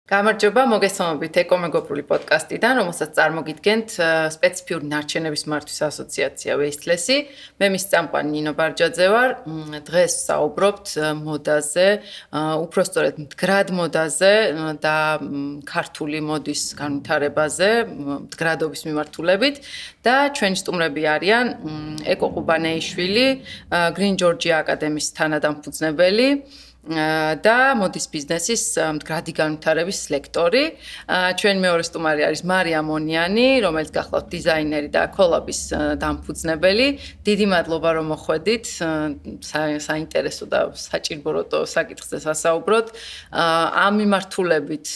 გამარჯობა, მოგესალმებით ეკომეგობრული პოდკასტიდან, რომელსაც წარმოგიდგენთ სპეციფიური ნარჩენების მართვის ასოციაცია Wasteless-ი. მე მის წამყვანი ნინო ბარჯაძე ვარ. დღეს საუბრობთ მოდაზე, უпростоრედ მდგრად მოდაზე და ქართული მოდის განვითარებაზე, მდგრადობის მიმართულებით და ჩვენი სტუმრები არიან ეკო ყუბანეიშვილი, Green Georgia აკადემიის თანადამფუძნებელი და მოდის ბიზნესის მდგრადი განვითარების ლექტორი. ჩვენი მეორე სტუმარი არის მარია მონიანი, რომელიც გახლავთ დიზაინერი და კოლაბის დამფუძნებელი. დიდი მადლობა რომ მოხვედით. საინტერესო და საჭიროებო საკითხზე სასაუბროთ. ამ მიმართულებით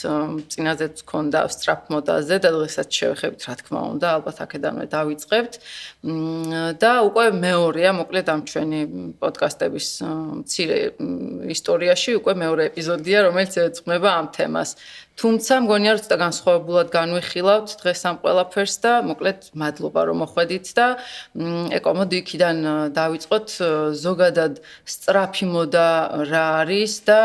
წინაზეც გქონდა სწრაფ მოდაზე და დღესაც შევეხებით, რა თქმა უნდა, ალბათ აქედანვე დავიწყებთ. და უკვე მეორეა, მოკლედ ამ ჩვენი პოდკასტების მცირე ისტორიაში უკვე მეორე ეპიზოდია, რომელიც ეძღვნება ამ თემას. თუმცა მგონია რომ ცოტა განსხვავებულად განვიხილავთ დღეს ამ ყველაფერს და მოკლედ მადლობა რომ მოხვედით და მოდი იქიდან დავიწყოთ ზოგადად სწრაფი მოდა რა არის და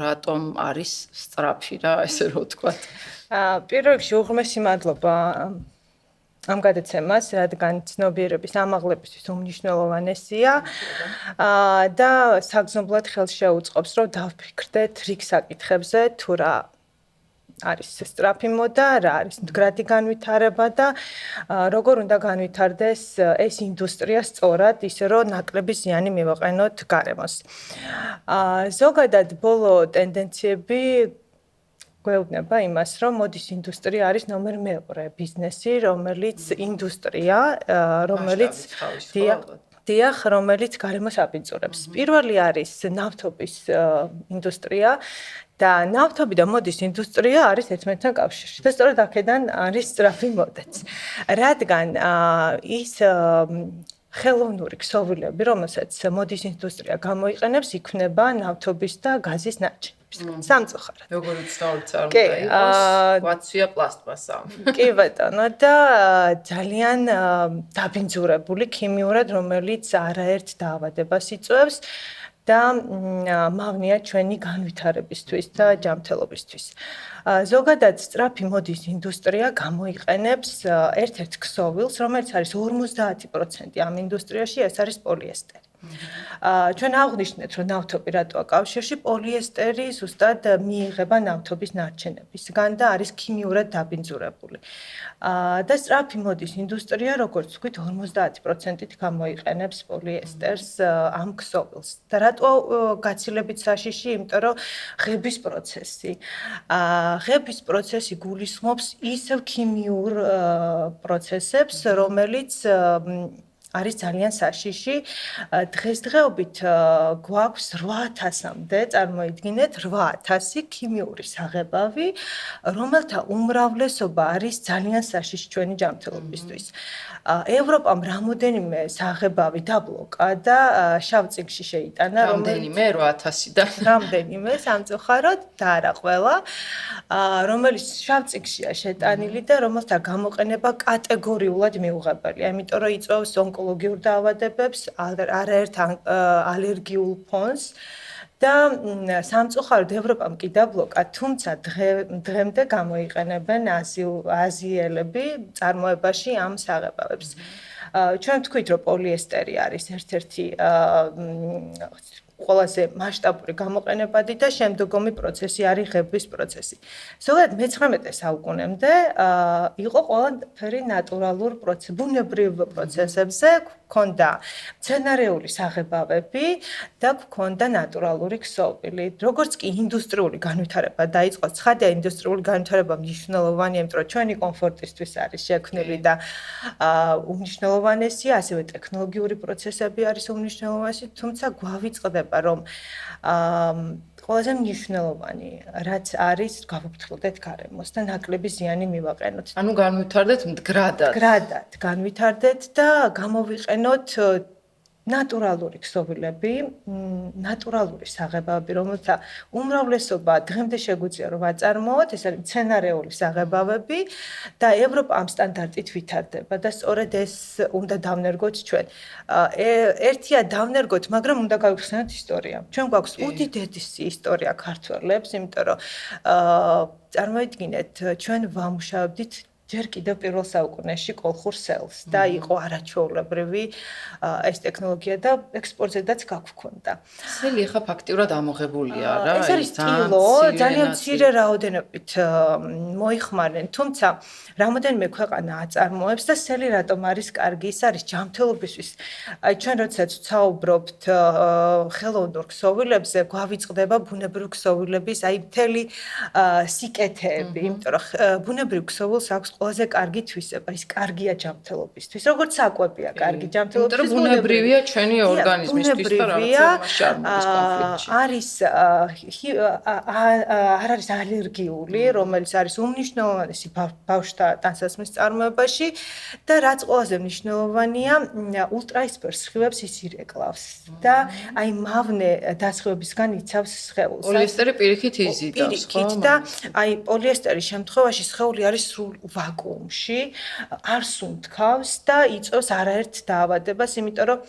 რატომ არის სწრაფი რა, ესე რომ ვთქვათ. პირველ რიგში უღრმესი მადლობა ამ გადაცემას, რადგან ცნობიერების ამაღლებისთვის უმნიშვნელოვანესია და საგრძნობლად ხელს შეუწყობს, რომ დავფიქრდეთ რიგ საკითხებზე, თუ რა არის სწრაფი მოდა, რა არის მდგრადი განვითარება და როგორ უნდა განვითარდეს ეს ინდუსტრია სწორად, ისე რომ ნაკლები ზიანი მივაყენოთ გარემოს. ზოგადად ბოლო ტენდენციები გვეუბნება იმას, რომ მოდის ინდუსტრია არის ნომერ მეორე ბიზნესი, რომელიც რომელიც გარემოს აბინძურებს. პირველი არის ნავთობის ინდუსტრია და ნავთობი და მოდის ინდუსტრია არის ერთმანეთთან კავშირში. და სწორედ აქედან არის სწრაფი მოდაც. რადგან ის ხელოვნური ქსოვილები, რომელსაც მოდის ინდუსტრია გამოიყენებს, იქმნება ნავთობის და გაზის ნარჩენები. სამწუხაროდ. როგორც დავწერთ, ვაცია პლასტმასა. კი ბატონო და ძალიან დაბინძურებული ქიმიურად, რომელიც არაერთ დაავადებას იწვევს და მავნეა ჩვენი განვითარებისთვის და ჯანმრთელობისთვის. ზოგადად სწრაფი მოდის ინდუსტრია გამოიყენებს ერთ-ერთ ქსოვილს, რომელიც არის 50% ამ ინდუსტრიაში, ეს არის პოლიესტერი. ჩვენ აღვნიშნეთ, რომ ნავთობი რატოა კავშირში, პოლიესტერი ზუსტად მიიღება ნავთობის ნარჩენებისგან და არის ქიმიურად დაბინძურებული. და სწრაფი მოდის ინდუსტრია, როგორც ვთქვით, 50%-ით გამოიყენებს პოლიესტერს ამ ქსოვილს. და რატო გაცილებით საშიში? იმიტომ რომ ღების პროცესი გულისხმობს ისევ ქიმიურ პროცესებს, რომელიც არის ძალიან საშიში. დღესდღეობით გვაქვს 8000-მდე, წარმოიდგინეთ, 8000 ქიმიური საღებავი, რომელთა უმრავლესობა არის ძალიან საშიში ჩვენი ჯანმრთელობისთვის. ევროპამ რამოდენიმე საღებავი დაბლოკა და შავ წიგნში შეიტანა, რამდენიმე 8000-დან. რამდენიმე სამწუხაროდ და არა ყველა, რომელიც შავ წიგნშია შეტანილი და რომელთა გამოყენება კატეგორიულად მიუღებელია, იმიტომ რომ იწვევს ონკოლოგიურ დაავადებებს, არაერთ ალერგიულ ფონს და სამწუხაროდ ევროპამ კი დაბლოკა, თუმცა დღემდე გამოიყენებენ აზიელები წარმოებაში ამ საღებავებს. ჩვენ ვთქვით, რომ პოლიესტერი არის ერთ-ერთი ყველაზე მასშტაბური გამოყენებადი და შემდგომი პროცესი არის ღების პროცესი. ზოგადად მე-19 საუკუნემდე იყო ყველაფერი ნატურალურ ბუნებრივ პროცესებზე, გქონდა მცენარეული საღებავები და გქონდა ნატურალური ქსოვილი. როგორც კი ინდუსტრიული განვითარება დაიწყო, ცხადია ინდუსტრიული განვითარება მნიშვნელოვანია, იმიტომ რომ ჩვენი კომფორტისთვის არის შექმნილი და უმნიშვნელოვანესია, ასევე ტექნოლოგიური პროცესები არის უმნიშვნელოვანესი, თუმცა გვავიწყდება რომ ყველაზე მნიშვნელოვანი რაც არის გავუფრთხილდეთ გარემოს და ნაკლები ზიანი მივაყენოთ. ანუ განვითარდეთ მდგრადად. მდგრადად განვითარდეთ და გამოვიყენოთ ნატურალური ქსოვილები, ნატურალური საღებავები, რომელთა უმრავლესობა დღემდე შეგვიძლია რომ აწარმოოთ, ეს არის მცენარეული საღებავები და ევროპა ამ სტანდარტით ვითარდება და სწორედ ეს უნდა დავნერგოთ ჩვენ. ერთია დავნერგოთ, მაგრამ უნდა გავიხსენოთ ისტორია. ჩვენ გვაქვს უდიდესი ისტორია ქართველებს, იმიტომ რომ წარმოიდგინეთ, ჩვენ ვამუშავებდით ჯერ კიდევ პირველ საუკუნეში კოლხურ სელს და იყო არაჩვეულებრივი ეს ტექნოლოგია და ექსპორტზედაც გაგვქონდა. სელი ახლა ფაქტიურად ამოღებულია რა. ეს არის ტილო, ძალიან მცირე რაოდენობით მოიხმარენ, თუმცა რამოდენიმე ქვეყანა აწარმოებს და სელი რატომ არის კარგი? ის არის ჯანმრთელობისთვის. აი ჩვენ როდესაც ვსაუბრობთ ხელოვნურ ქსოვილებზე, გვავიწყდება ბუნებრივი ქსოვილების, აი მთელი სიკეთეები, იმიტომ რომ ბუნებრივ ქსოვილს აქვს ყველაზე კარგი თვისება, ის კარგია ჯანმრთელობისთვის. როგორც საკვებია კარგი ჯანმრთელობისთვის, ბუნებრივია ჩვენი ორგანიზმისთვის და რაღაცა შარმობის კონფლიქტში. არის არ არის ალერგიული, რომელიც არის უმნიშვნელოვანესი ბავშვთა ტანსაცმლის წარმოებაში და რაც ყველაზე მნიშვნელოვანია, ულტრაისფერ სხივებს ის ირეკლავს და აი მავნე დასხივებისგან იცავს სხეულს. პოლიესტერი პირიქით იზიდავს, ხო? და აი პოლიესტერის შემთხვევაში სხეული არის სრულ ვაკუუმში, არ სუნთქავს და იწვევს არაერთ დაავადებას, იმიტომ რომ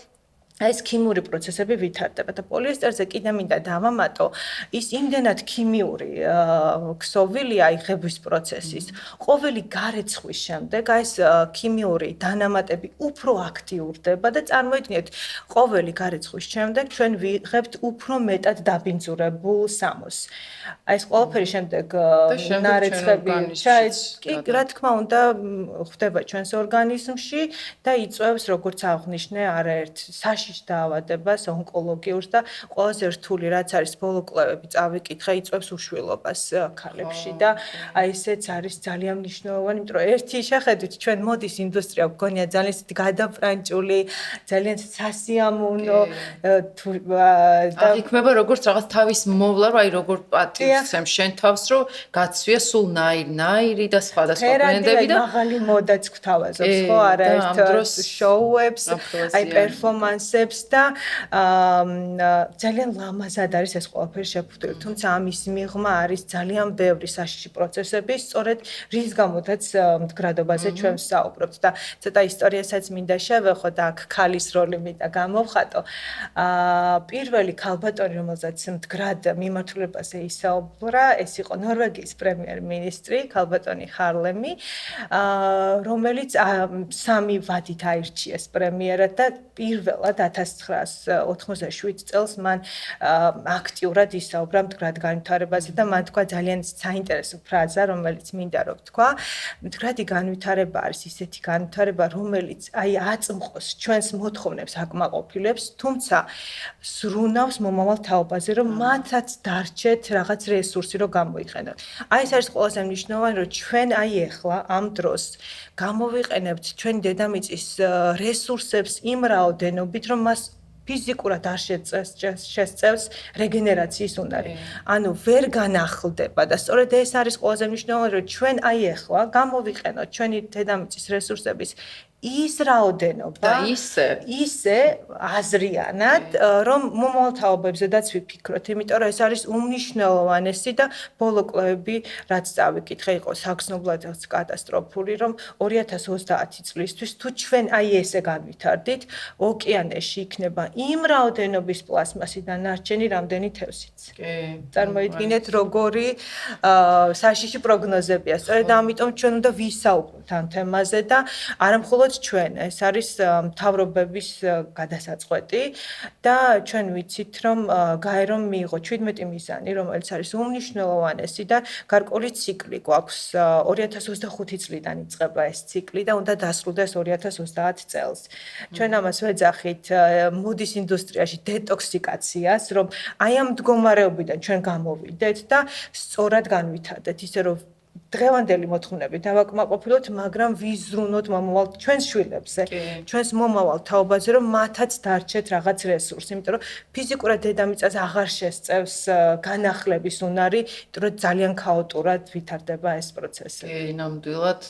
ეს ქიმიური პროცესები ვითარდება და პოლიესტერზე კიდე მინდა დავამატო, ის იმდენად ქიმიური ქსოვილია იღების პროცესის. ყოველი გარეცხვის შემდეგ ეს ქიმიური დანამატები უფრო აქტიურდება და წარმოიდგინეთ, ყოველი გარეცხვის შემდეგ ჩვენ ვიღებთ უფრო მეტად დაბინძურებულ სამოს. ეს ყველაფერი შემდეგ ნარეცხები კი, რა თქმა უნდა, ხდება ჩვენს ორგანიზმში და იწვევს, როგორც აღნიშნე, არაერთ საშიშ დაავადებას, ონკოლოგიურს და ყველაზე რთული რაც არის ბოლო კვლევები წავიკითხე, იწვევს უშვილობას ქალებში და აი ესეც არის ძალიან მნიშვნელოვანი, იმიტომ რომ ერთი შეხედვით ჩვენ მოდის ინდუსტრია გქონია ძალიან ისეთი გადაფრანჭული, ძალიან სასიამოვნო და იქნება როგორც რაღაც თავის მოვლა, აი როგორ პატივცემ შენ თავს, რომ გაცვია სულ ნაირი და სხვადასხვა ბრენდები და მაღალი მოდაც გვთავაზობს, ხო, არაერთ შოუებს, აი პერფორმანსებს და ძალიან ლამაზად არის ეს ყველაფერი შეფუთული, თუმცა ამის მიღმა არის ძალიან ბევრი საშიში პროცესები, სწორედ რის გამოდაც მდგრადობაზე ჩვენ ვსაუბრობთ და ცოტა ისტორიასაც მინდა შევეხო და აქ ქალის როლი მინდა გამოვხატო. პირველი ქალბატონი, რომელზეც მდგრად მიმართულებაზე ისაუბრა, ეს იყო ნორვეგიის პრემიერ-მინისტრი, ქალბატონი ჰარლემი, რომელიც 3 ვადით აირჩიეს პრემიერად და პირველად 1987 წელს მან აქტიურად ისაუბრა მდგრად განვითარებაზე და მან თქვა ძალიან საინტერესო ფრაზა, რომელიც მინდა რომ ვთქვა, მდგრადი განვითარება არის ისეთი განვითარება, რომელიც აი აწმყოს ჩვენს მოთხოვნებს აკმაყოფილებს, თუმცა ზრუნავს მომავალ თაობაზე, რომ მათაც დარჩეთ რაღაც რესურსი, რომ გამოიყენოთ. აი ეს არის ყველაზე მნიშვნელოვანი, რომ ჩვენ აი ეხლა ამ დროს გამოვიყენებთ ჩვენი დედამიწის რესურსებს იმ რაოდენობით, რომ მას ფიზიკურად არ შესწევს რეგენერაციის უნარი. ანუ ვერ განახლდება და სწორედ ეს არის ყველაზე მნიშვნელოვანი, რომ ჩვენ აი ეხლა გამოვიყენოთ ჩვენი დედამიწის რესურსების ის რაოდენობა და ისე აზრიანად, რომ მომავალ თაობებზედაც ვიფიქროთ, იმიტომ რომ ეს არის უმნიშვნელოვანესი და ბოლო კვლევები, რაც წავიკითხე, იყო საგრძნობლადაც კატასტროფული, რომ 2030 წლისთვის თუ ჩვენ აი ესე განვითარდით, ოკეანეში იქნება იმ რაოდენობის პლასმასი და ნარჩენი რამდენი თევზიც. კი. წარმოიდგინეთ, როგორი საშიში პროგნოზებია. სწორედ ამიტომ ჩვენ უნდა ვისაუბროთ ამ თემაზე და არა მხოლოდ ჩვენ, ეს არის მთავრობების გადასაწყვეტი და ჩვენ ვიცით, რომ გაერომ მიიღო 17 მიზანი, რომელიც არის უმნიშვნელოვანესი და გარკვეული ციკლი გვაქვს 2025 წლიდან იწყება ეს ციკლი და უნდა დასრულდეს 2030 წელს. ჩვენ ამას ვეძახით მოდის ინდუსტრიაში დეტოქსიკაციას, რომ აი ამ მდგომარეობიდან ჩვენ გამოვიდეთ და სწორად განვითარდეთ, ისე რომ დღევანდელი მოთხოვნები დავაკმაყოფილოთ, მაგრამ ვიზრუნოთ მომავალ ჩვენს შვილებზე, ჩვენს მომავალ თაობაზე, რომ მათაც დარჩეთ რაღაც რესურსი, იმიტომ რომ ფიზიკურად დედამიწას აღარ შესწევს განახლების უნარი, იმიტომ რომ ძალიან ქაოტურად ვითარდება ეს პროცესი. ნამდვილად,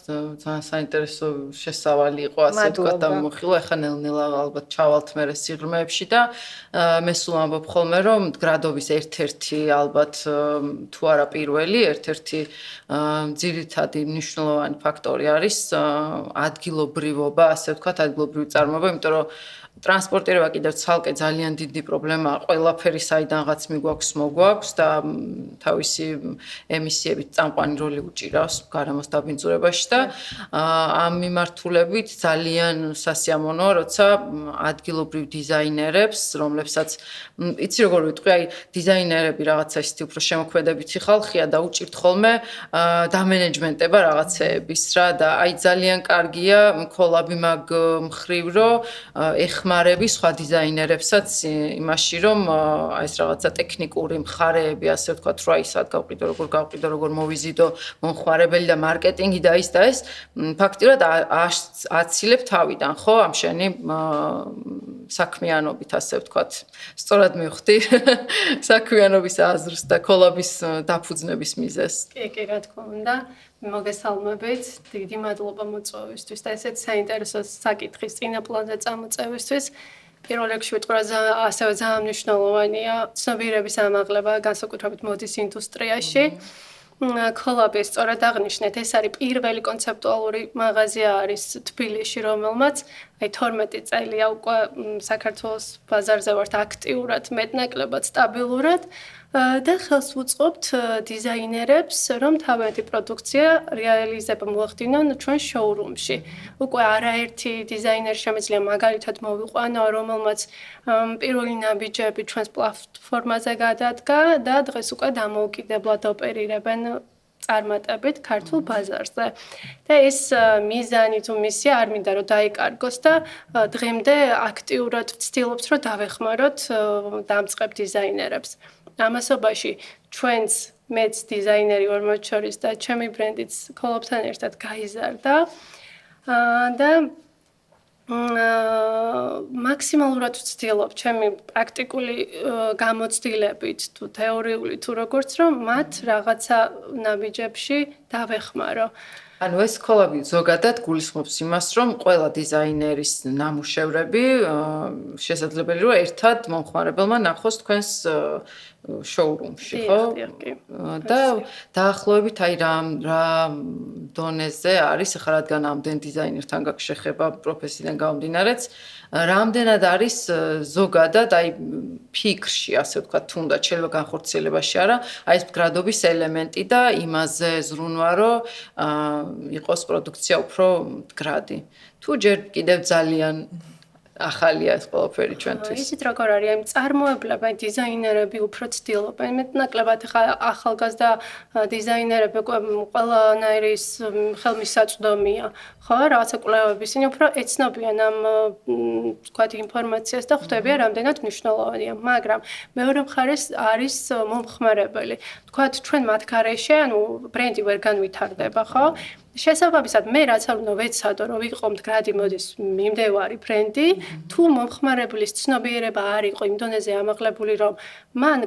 ძალიან საინტერესო შესავალი იყო, ასე ვთქვათ, ამოხილვა, ეხლა ნელ-ნელა ალბათ ჩავალთ მერე სიღრმეებში და მე სულ ამბობ ხოლმე, რომ მდგრადობის ერთ-ერთი ალბათ თუ არა პირველი, ერთ-ერთი ძირითადი მნიშვნელოვანი ფაქტორი არის ადგილობრივობა, ასე ვთქვათ, ადგილობრივი წარმოება, იმიტომ რომ ტრანსპორტირება კიდევ ცალკე ძალიან დიდი პრობლემაა. ყველაფერი საიდანღაც მიგვაქვს, მოგვაქვს და თავისი ემისიებით წამყვანი როლი უჭირავს გარემოს დაბინძურებაში და ამ მიმართულებით ძალიან სასიამოვნოა, როცა ადგილობრივ დიზაინერებს, რომლებსაც იცი როგორ ვიტყვი, აი დიზაინერები რაღაცა ისეთი უფრო შემოქმედებითი ხალხია და უჭირთ ხოლმე დამენეჯმენტება რაღაცეების რა და აი ძალიან კარგია კოლაბი მაგ მხრივ რომ ეხმარები სხვა დიზაინერებსაც იმაში რომ აი ეს რაღაცა ტექნიკური მხარეები ასე ვთქვათ რა ისად გავყიდო როგორ მოვიზიდო მომხმარებელი და მარკეტინგი და ის ფაქტიურად აცილებ თავიდან ხო ამ შენი საქმიანობით ასე ვთქვათ სწორად მივხვდი საქმიანობის აზრს და კოლაბის დაფუძნების მიზეზს კი რა თქმა უნდა მოგესალმებით დიდი მადლობა მოწვევისთვის და ესეც საინტერესო საკითხის წინა პლანზე წამოწევისთვის პირველ რიგში ვიტყვი რომ ასევე ძალიან მნიშვნელოვანია ცნობიერების ამაღლება განსაკუთრებით მოდის ინდუსტრიაში კოლაბი სწორად აღნიშნეთ ეს არის პირველი კონცეპტუალური მაღაზია არის თბილისში რომელმაც აი 12 წელია უკვე საქართველოს ბაზარზე ვართ აქტიურად მეტნაკლებად სტაბილურად და ხელს ვუწყობთ დიზაინერებს, რომ თავიანთი პროდუქცია რეალიზება მოახდინონ ჩვენ შოურუმში. უკვე არაერთი დიზაინერი შემიძლია მაგალითად მოვიყვანო, რომელმაც პირველი ნაბიჯები ჩვენს პლატფორმაზე გადადგა და დღეს უკვე დამოუკიდებლად ოპერირებენ წარმატებით ქართულ ბაზარზე. და ეს მიზანი თუ მისია არ მინდა რომ დაიკარგოს და დღემდე აქტიურად ვცდილობთ რომ დავეხმაროთ დამწყებ დიზაინერებს. ამასობაში ჩვენს მეც დიზაინერი ვარ მათ შორის და ჩემი ბრენდიც კოლობთან ერთად გაიზარდა და მაქსიმალურად ვცდილობ ჩემი პრაქტიკული გამოცდილებით თუ თეორიული თუ როგორც რომ მათ რაღაცა ნაბიჯებში დავეხმარო ანუ ეს კოლაბი ზოგადად გულისხმობს იმას, რომ ყველა დიზაინერის ნამუშევრები შესაძლებელი რომ ერთად მომხმარებელმა ნახოს თქვენს შოურუმში, ხო? და დაახლოებით აი რა დონეზე არის, ახლა რადგან ამდენ დიზაინერთან გაქვს შეხება პროფესიიდან გამომდინარეც, რამდენად არის ზოგადად აი ფიქრში, ასე ვთქვათ, თუნდაც შეიძლება განხორციელებაში არა, აი ეს მდგრადობის ელემენტი და იმაზე ზრუნვა, რომ იყოს პროდუქცია უფრო მდგრადი. თუ ჯერ კიდევ ძალიან ახალია ეს ყველაფერი ჩვენთვის. ისიც როგორ არის, აი წარმოებლება, დიზაინერები უფრო ცდილობენ, მეტნაკლებად ახლა ახალგაზრდა დიზაინერები ყველანაირი ხელმისაწვდომია. ხო, რაღაცა კვლევები ისინი უფრო ეცნობიან ამ თქვათ ინფორმაციას და ხვდებიან რამდენად მნიშვნელოვანია, მაგრამ მეორე მხარეს არის მომხმარებელი. თქვათ ჩვენ მათ გარეშე, ანუ ბრენდი ვერ განვითარდება, ხო? შესაბამისად მე რაც არ უნდა ვეცადო რომ ვიყო მდგრადი მოდის მიმდევარი ბრენდი თუ მომხმარებლის ცნობიერება არ იყო იმ დონეზე ამაღლებული რომ მან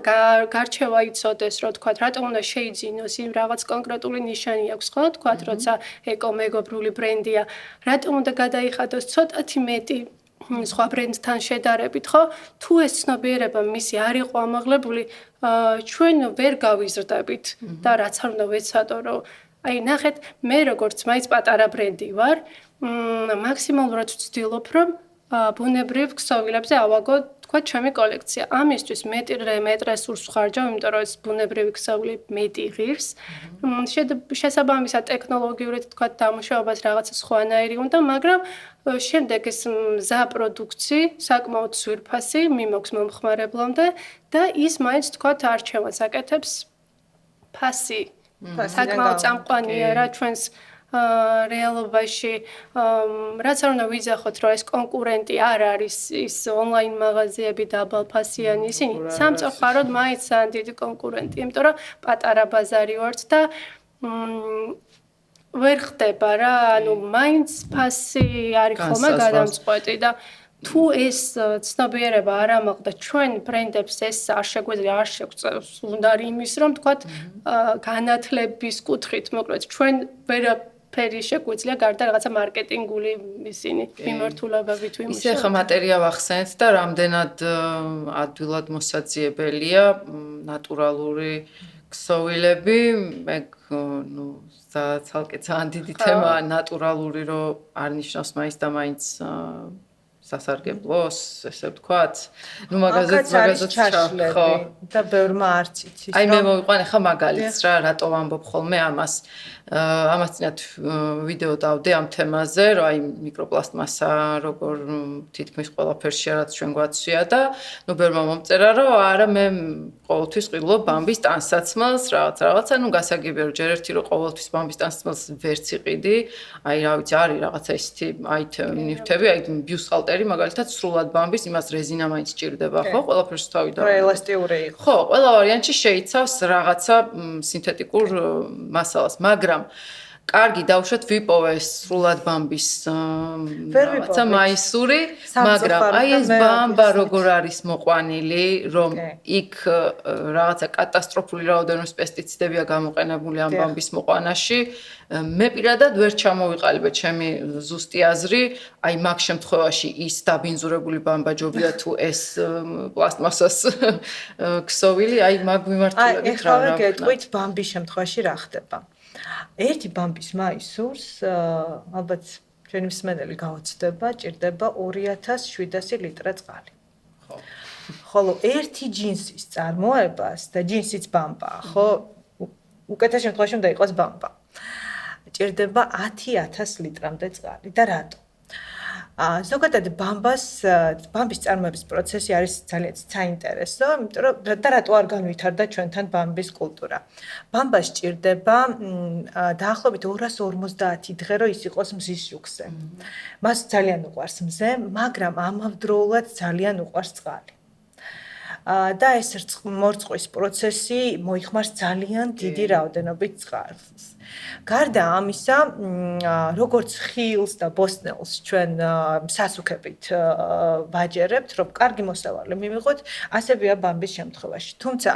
გარჩევა იცოდეს რომ თქვა რატომ უნდა შეიძინოს იმ რაღაც კონკრეტული ნიშანი აქვს ხო თქვა როცა ეკომეგობრული ბრენდია რატომ უნდა გადაიხადოს ცოტათი მეტი სხვა ბრენდთან შედარებით ხო თუ ეს ცნობიერება მისი არ იყო ამაღლებული ჩვენ ვერ გავიზრდებით და რაც არ უნდა ვეცადო რომ აი ნახეთ მე როგორც მაინც პატარა ბრენდი ვარ მაქსიმალურად ვცდილობ რომ ბუნებრივ ქსოვილებზე ავაგო თქვა ჩემი კოლექცია ამისთვის მეტ რესურსს ვხარჯავ იმიტომ რომ ეს ბუნებრივი ქსოვილი მეტი ღირს შესაბამისად ტექნოლოგიური თქვა დამუშავებას რაღაცა სხვანაირი უნდა მაგრამ შემდეგ ეს მზა პროდუქცი საკმაოდ ძვირფასი მიმოქვს მომხმარებლამდე და ის მაინც თქვა არჩევას აკეთებს ფასი საკმაოდ წამყვანია რა ჩვენს რეალობაში რაც არ უნდა ვიძახოთ რომ ეს კონკურენტი არ არის ის ონლაინ მაღაზიები დაბალფასიანი ისინი სამწუხაროდ მაინც ძალიან დიდი კონკურენტია იმიტომ რომ პატარა ბაზარი ვართ და ვერ ხდება რა, ანუ მაინც ფასი არის ხოლმე გადამწყვეტი და თუ ეს ცნობიერება არ ამოხდა ჩვენ ბრენდებს ეს არ შეგვიძლია არ შეგვწევს უნდა იმის რომ თქვათ განათლების კუთხით მოკლედ ჩვენ ვერაფერი შეგვიძლია გარდა რაღაცა მარკეტინგული ისინი მიმართულებები თუ იმის ისე ხა მატერია ვახსენეთ და რამდენად ადვილად მოსაძიებელია ნატურალური ქსოვილები მე ნუ ცალკე ძალიან დიდი თემაა ნატურალური რომ არ ნიშნავს მაინც და მაინც სასარგებლოს, ესე ვთქვათ. ნუ მაგაზეც ჩაშლები და ბევრმა არც იცის. აი მე მოვიყვანე ხა მაგალითს რა, რატო ვამბობ ხოლმე ამას. ამას წინათ ვიდეო დავდე ამ თემაზე, რომ აი მიკროპლასტმასა როგორ თითქმის ყველაფერში რაც ჩვენ გვაცვია და ნუ ბევრმა მომწერა, რომ არა მე ყოველთვის ყიდულობ ბამბის ტანსაცმელს, რაღაცა, ნუ გასაგებია რომ ჯერ ერთი რომ ყოველთვის ბამბის ტანსაცმელს ვერც იყიდი, აი რა ვიცი, არის რაღაცა ისეთი აიტემი ნივთები, აი ბიუსხალტერი მაგალითად სრულად ბამბის, იმას რეზინა მაინც ჭირდება, ხო? ყველაფერს თავი და ელასტიური იყო. ხო, ყველა ვარიანტში შეიცავს რაღაცა სინთეტიკურ მასალას, მაგრამ კარგი დავუშვათ ვიპოვე სრულად ბამბის რაღაცა მაისური, მაგრამ აი ეს ბამბა როგორ არის მოყვანილი, რომ იქ რაღაცა კატასტროფული რაოდენობის პესტიციდებია გამოყენებული ამ ბამბის მოყვანაში, მე პირადად ვერ ჩამოვიყალიბე ჩემი ზუსტი აზრი, აი მაგ შემთხვევაში ის დაბინძურებული ბამბა ჯობია თუ ეს პლასტმასას ქსოვილი, აი მაგ მიმართულებით რა. აი, ეხლა გეტყვით ბამბის შემთხვევაში რა ხდება. ერთი ბამბის მაისურს ალბათ ჩვენი მსმენელი გაოცდება, ჭირდება 2700 ლიტრა წყალი. ხო. ხოლო ერთი ჯინსის წარმოებას და ჯინსიც ბამბაა, ხო? უკეთეს შემთხვევაში უნდა იყოს ბამბა. ჭირდება 10000 ლიტრამდე წყალი და რატო? ზოგადად ბამბის წარმოების პროცესი არის ძალიან საინტერესო, იმიტომ რომ და რატო არ განვითარდა ჩვენთან ბამბის კულტურა. ბამბას ჭირდება დაახლოებით 250 დღე რომ ის იყოს მზის შუქზე. მას ძალიან უყვარს მზე, მაგრამ ამავდროულად ძალიან უყვარს წყალი. და ეს მორწყვის პროცესი მოიხმარს ძალიან დიდი რაოდენობით წყალს. გარდა ამისა, როგორც ხილს და ბოსტნელს ჩვენ სასუქებით ვაჯერებთ, რომ კარგი მოსავალი მივიღოთ, ასევეა ბამბის შემთხვევაში. თუმცა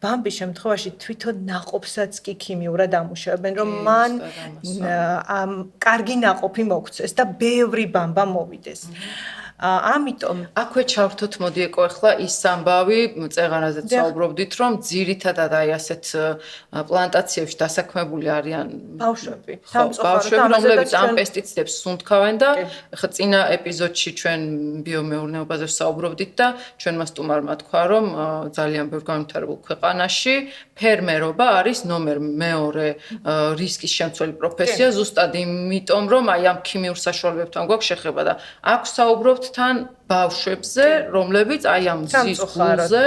ბამბის შემთხვევაში თვითონ ნაყოფსაც კი ქიმიურად ამუშავებენ, რომ მან კარგი ნაყოფი მოგცეს და ბევრი ბამბა მოვიდეს. ამიტომ აქვე ჩავრთოთ მოდი ეკო ახლა ის ამბავი წეღარაზეც საუბრობდით რომ ძირითადად აი ასეთ პლანტაციებში დასაქმებული არიან ბავშვები რომლებიც ამ პესტიციდებს სუნთქავენ და ხა წინა ეპიზოდში ჩვენ ბიომეურნეობაზე საუბრობდით და ჩვენმა სტუმარმა თქვა რომ ძალიან ბევრ განვითარებულ ქვეყანაში ფერმერობა არის ნომერ მეორე რისკის შემცველი პროფესია ზუსტად იმიტომ რომ აი ამ ქიმიურ საშუალებებთან გვაქვს შეხება და აქ საუბრობთ თან ბავშვებზე, რომლებიც აი ამ მზის გულზე,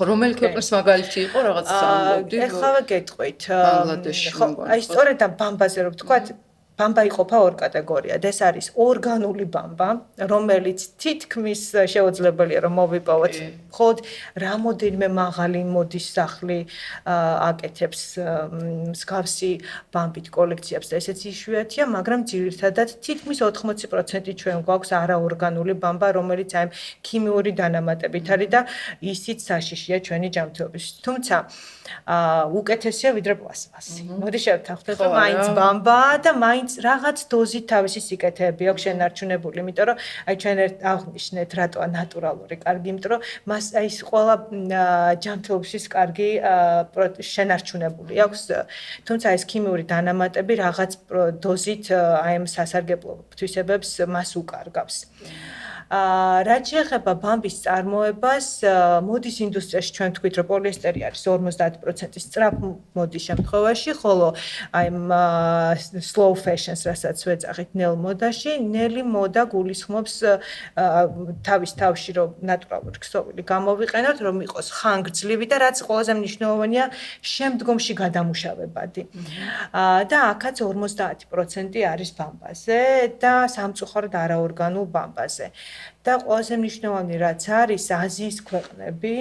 რომელი ქვეყნის მაგალითი იყო რაღაც საუბრობდი. ეხლა გეტყვით. ბანგლადეში. აი სწორედ ამ ბამბაზე რო ვთქვათ, ბამბა იყოფა ორ კატეგორიად. ეს არის ორგანული ბამბა, რომელიც თითქმის შეუძლებელია რომ მოვიპოვოთ. მხოლოდ რამოდენიმე მაღალი მოდის სახლი აკეთებს მსგავსი ბამბით კოლექციებს და ესეც იშვიათია, მაგრამ ძირითადად თითქმის 80% ჩვენ გვაქვს არაორგანული ბამბა, რომელიც აი ქიმიური დანამატებით არის და ისიც საშიშია ჩვენი ჯანმრთელობის. თუმცა უკეთესია ვიდრე პლასტმასი. მოდი შევთანხმდეთ, რომ მაინც ბამბა და მაინც რაღაც დოზით თავისი სიკეთეები აქვს შენარჩუნებული, იმიტომ რომ აი ჩვენ აღნიშნეთ რატოა ნატურალური კარგი, იმიტომ რომ მას აი ეს ყველა ჯანმრთელობის კარგი შენარჩუნებული აქვს, თუმცა ეს ქიმიური დანამატები რაღაც დოზით აი ამ სასარგებლო თვისებებს მას უკარგავს. რაც შეეხება ბამბის წარმოებას, მოდის ინდუსტრიაში ჩვენ ვთქვით, რომ პოლიესტერი არის 50% სწრაფ მოდის შემთხვევაში, ხოლო აი slow fashion-ს, რასაც ვეძახით ნელ მოდაში, ნელი მოდა გულისხმობს თავის თავში, რომ ნატურალური ქსოვილი გამოვიყენოთ, რომ იყოს ხანგრძლივი და რაც ყველაზე მნიშვნელოვანია, შემდგომში გადამუშავებადი. და აქაც 50% არის ბამბაზე და სამწუხაროდ არაორგანულ ბამბაზე. და ყველაზე მნიშვნელოვანი რაც არის აზიის ქვეყნები,